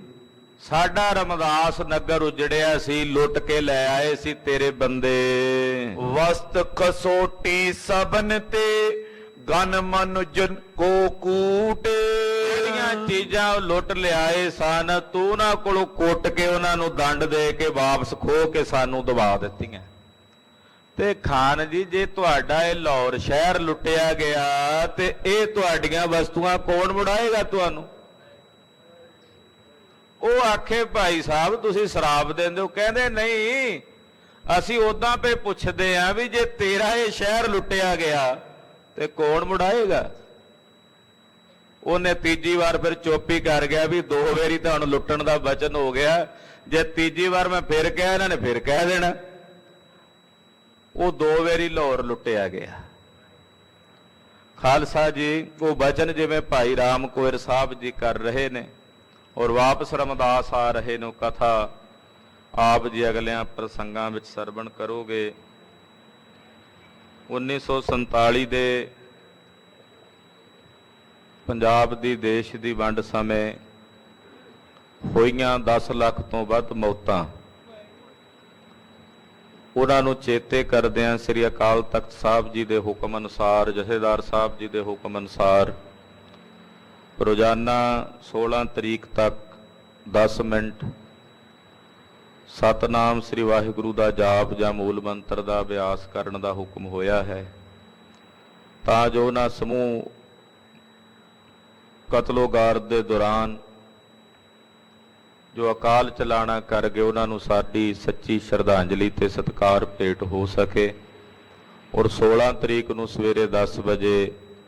ਸਾਡਾ ਰਮਦਾਸ ਨਗਰ ਉਜੜਿਆ ਸੀ, ਲੁੱਟ ਕੇ ਲੈ ਆਏ ਸੀ ਤੇਰੇ ਬੰਦੇ। ਵਸਤ ਖਸੋਟੀ ਸਬਨ ਤੇ ਗਨ ਮਨੁਜਨ ਕੋ ਕੂਟ, ਜਿਹੜੀਆਂ ਚੀਜ਼ਾਂ ਉਹ ਲੁੱਟ ਲਿਆਏ ਸਨ ਤੂੰ ਉਹਨਾਂ ਕੋਲੋਂ ਕੁੱਟ ਕੇ ਉਹਨਾਂ ਨੂੰ ਦੰਡ ਦੇ ਕੇ ਵਾਪਸ ਖੋਹ ਕੇ ਸਾਨੂੰ ਦਬਾ ਦਿੱਤੀਆਂ। ਤੇ ਖਾਨ ਜੀ ਜੇ ਤੁਹਾਡਾ ਇਹ ਲਾਹੌਰ ਸ਼ਹਿਰ ਲੁੱਟਿਆ ਗਿਆ ਤੇ ਇਹ ਤੁਹਾਡੀਆਂ ਵਸਤੂਆਂ ਕੌਣ ਮੁੜਾਏਗਾ ਤੁਹਾਨੂੰ? ਉਹ ਆਖੇ ਭਾਈ ਸਾਹਿਬ ਤੁਸੀਂ ਸ਼ਰਾਬ ਦਿੰਦੇ ਹੋ। ਕਹਿੰਦੇ ਨਹੀਂ, ਅਸੀਂ ਉਦਾਂ ਪੇ ਪੁੱਛਦੇ ਆਂ ਵੀ ਜੇ ਤੇਰਾ ਇਹ ਸ਼ਹਿਰ ਲੁੱਟਿਆ ਗਿਆ ਤੇ ਕੌਣ ਮੁੜਾਏਗਾ? ਉਹਨੇ ਤੀਜੀ ਵਾਰ ਫਿਰ ਚੁੱਪ ਹੀ ਕਰ ਗਿਆ ਵੀ ਦੋ ਵਾਰੀ ਤਾਂ ਹੁਣ ਲੁੱਟਣ ਦਾ ਵਚਨ ਹੋ ਗਿਆ, ਜੇ ਤੀਜੀ ਵਾਰ ਮੈਂ ਫਿਰ ਕਿਹਾ ਇਹਨਾਂ ਨੇ ਫਿਰ ਕਹਿ ਦੇਣਾ। ਉਹ ਦੋ ਵਾਰੀ ਲਾਹੌਰ ਲੁੱਟਿਆ ਗਿਆ। ਖਾਲਸਾ ਜੀ ਉਹ ਵਚਨ ਜਿਵੇਂ ਭਾਈ ਰਾਮ ਕੋਇਰ ਸਾਹਿਬ ਜੀ ਕਰ ਰਹੇ ਨੇ ਔਰ ਵਾਪਸ ਰਮਦਾਸ ਆ ਰਹੇ ਨੂੰ ਕਥਾ ਆਪ ਜੀ ਅਗਲਿਆਂ ਪ੍ਰਸੰਗਾਂ ਵਿੱਚ ਸਰਵਣ ਕਰੋਗੇ। 1947 ਦੇ ਪੰਜਾਬ ਦੀ ਦੇਸ਼ ਦੀ ਵੰਡ ਸਮੇਂ ਹੋਈਆਂ 10 ਲੱਖ ਤੋਂ ਵੱਧ ਮੌਤਾਂ, ਉਹਨਾਂ ਨੂੰ ਚੇਤੇ ਕਰਦਿਆਂ ਸ੍ਰੀ ਅਕਾਲ ਤਖਤ ਸਾਹਿਬ ਜੀ ਦੇ ਹੁਕਮ ਅਨੁਸਾਰ, ਜਥੇਦਾਰ ਸਾਹਿਬ ਜੀ ਦੇ ਹੁਕਮ ਅਨੁਸਾਰ ਰੋਜ਼ਾਨਾ 16 ਤਰੀਕ ਤੱਕ 10 ਮਿੰਟ ਸਤਨਾਮ ਸ੍ਰੀ ਵਾਹਿਗੁਰੂ ਦਾ ਜਾਪ ਜਾਂ ਮੂਲ ਮੰਤਰ ਦਾ ਅਭਿਆਸ ਕਰਨ ਦਾ ਹੁਕਮ ਹੋਇਆ ਹੈ, ਤਾਂ ਜੋ ਉਹਨਾਂ ਸਮੂਹ ਕਤਲੋਗਾਰਤ ਦੇ ਦੌਰਾਨ ਜੋ ਅਕਾਲ ਚਲਾਣਾ ਕਰ ਗਏ ਉਹਨਾਂ ਨੂੰ ਸਾਡੀ ਸੱਚੀ ਸ਼ਰਧਾਂਜਲੀ ਤੇ ਸਤਿਕਾਰ ਭੇਟ ਹੋ ਸਕੇ। ਔਰ 16 ਤਰੀਕ ਨੂੰ ਸਵੇਰੇ 10 ਵਜੇ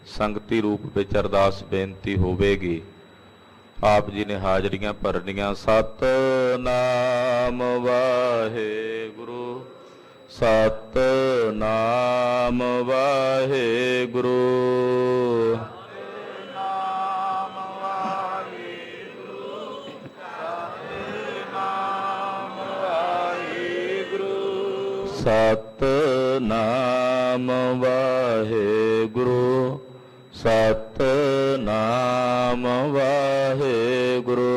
ਸੰਗਤੀ ਰੂਪ ਵਿੱਚ ਅਰਦਾਸ ਬੇਨਤੀ ਹੋਵੇਗੀ। ਆਪ ਜੀ ਨੇ ਹਾਜ਼ਰੀਆਂ ਭਰਨੀਆਂ। ਸਤਨਾਮ ਵਾਹਿਗੁਰੂ, ਸਤਨਾਮ ਵਾਹਿਗੁਰੂ, ਸਤਨਾਮ ਵਾਹਿਗੁਰੂ, ਸਤਨਾਮ ਵਾਹਿਗੁਰੂ।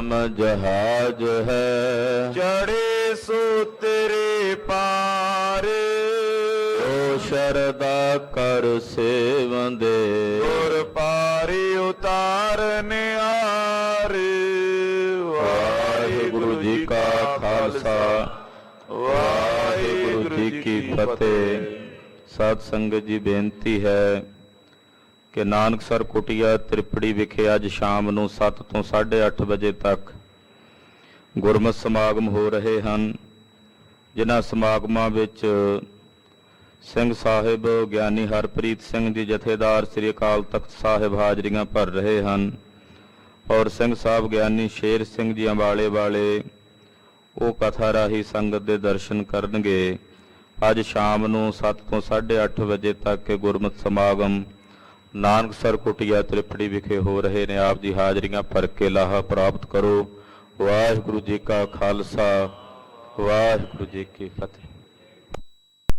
ਨਾਮ ਜਹਾਜ ਹੈ, ਚੜੇ ਸੋ ਤੇਰੇ ਪਾਰ, ਓ ਸ਼ਰਦਾ ਕਰ ਸੇਵੰਦੇ, ਗੁਰ ਪਾਰੀ ਉਤਾਰਨ ਆਰ। ਵਾਹਿਗੁਰੂ ਜੀ ਕਾ ਖਾਲਸਾ, ਵਾਹਿਗੁਰੂ ਜੀ ਕੀ ਫਤਿਹ। ਸਾਧ ਸੰਗਤ ਜੀ, ਬੇਨਤੀ ਹੈ ਕਿ ਨਾਨਕਸਰ ਕੁਟੀਆ ਤ੍ਰਿਪੜੀ ਵਿਖੇ ਅੱਜ ਸ਼ਾਮ ਨੂੰ 7 ਤੋਂ 8:30 ਵਜੇ ਤੱਕ ਗੁਰਮਤਿ ਸਮਾਗਮ ਹੋ ਰਹੇ ਹਨ, ਜਿਨ੍ਹਾਂ ਸਮਾਗਮਾਂ ਵਿੱਚ ਸਿੰਘ ਸਾਹਿਬ ਗਿਆਨੀ ਹਰਪ੍ਰੀਤ ਸਿੰਘ ਜੀ ਜਥੇਦਾਰ ਸ੍ਰੀ ਅਕਾਲ ਤਖਤ ਸਾਹਿਬ ਹਾਜ਼ਰੀਆਂ ਭਰ ਰਹੇ ਹਨ, ਔਰ ਸਿੰਘ ਸਾਹਿਬ ਗਿਆਨੀ ਸ਼ੇਰ ਸਿੰਘ ਜੀ ਅੰਬਾਲੇ ਵਾਲੇ ਉਹ ਕਥਾ ਰਾਹੀਂ ਸੰਗਤ ਦੇ ਦਰਸ਼ਨ ਕਰਨਗੇ। ਅੱਜ ਸ਼ਾਮ ਨੂੰ 7 ਤੋਂ 8:30 ਵਜੇ ਤੱਕ ਗੁਰਮਤਿ ਸਮਾਗਮ ਨਾਨਕਸਰ ਕੁਟੀਆ ਤ੍ਰਿਪੜੀ ਵਿਖੇ ਹੋ ਰਹੇ ਨੇ। ਆਪ ਦੀ ਹਾਜ਼ਰੀਆਂ ਭਰ ਕੇ ਲਾਹਾ ਪ੍ਰਾਪਤ ਕਰੋ। ਵਾਹਿਗੁਰੂ ਜੀ ਕਾ ਖਾਲਸਾ, ਵਾਹਿਗੁਰੂ ਜੀ ਕੀ ਫਤਿਹ।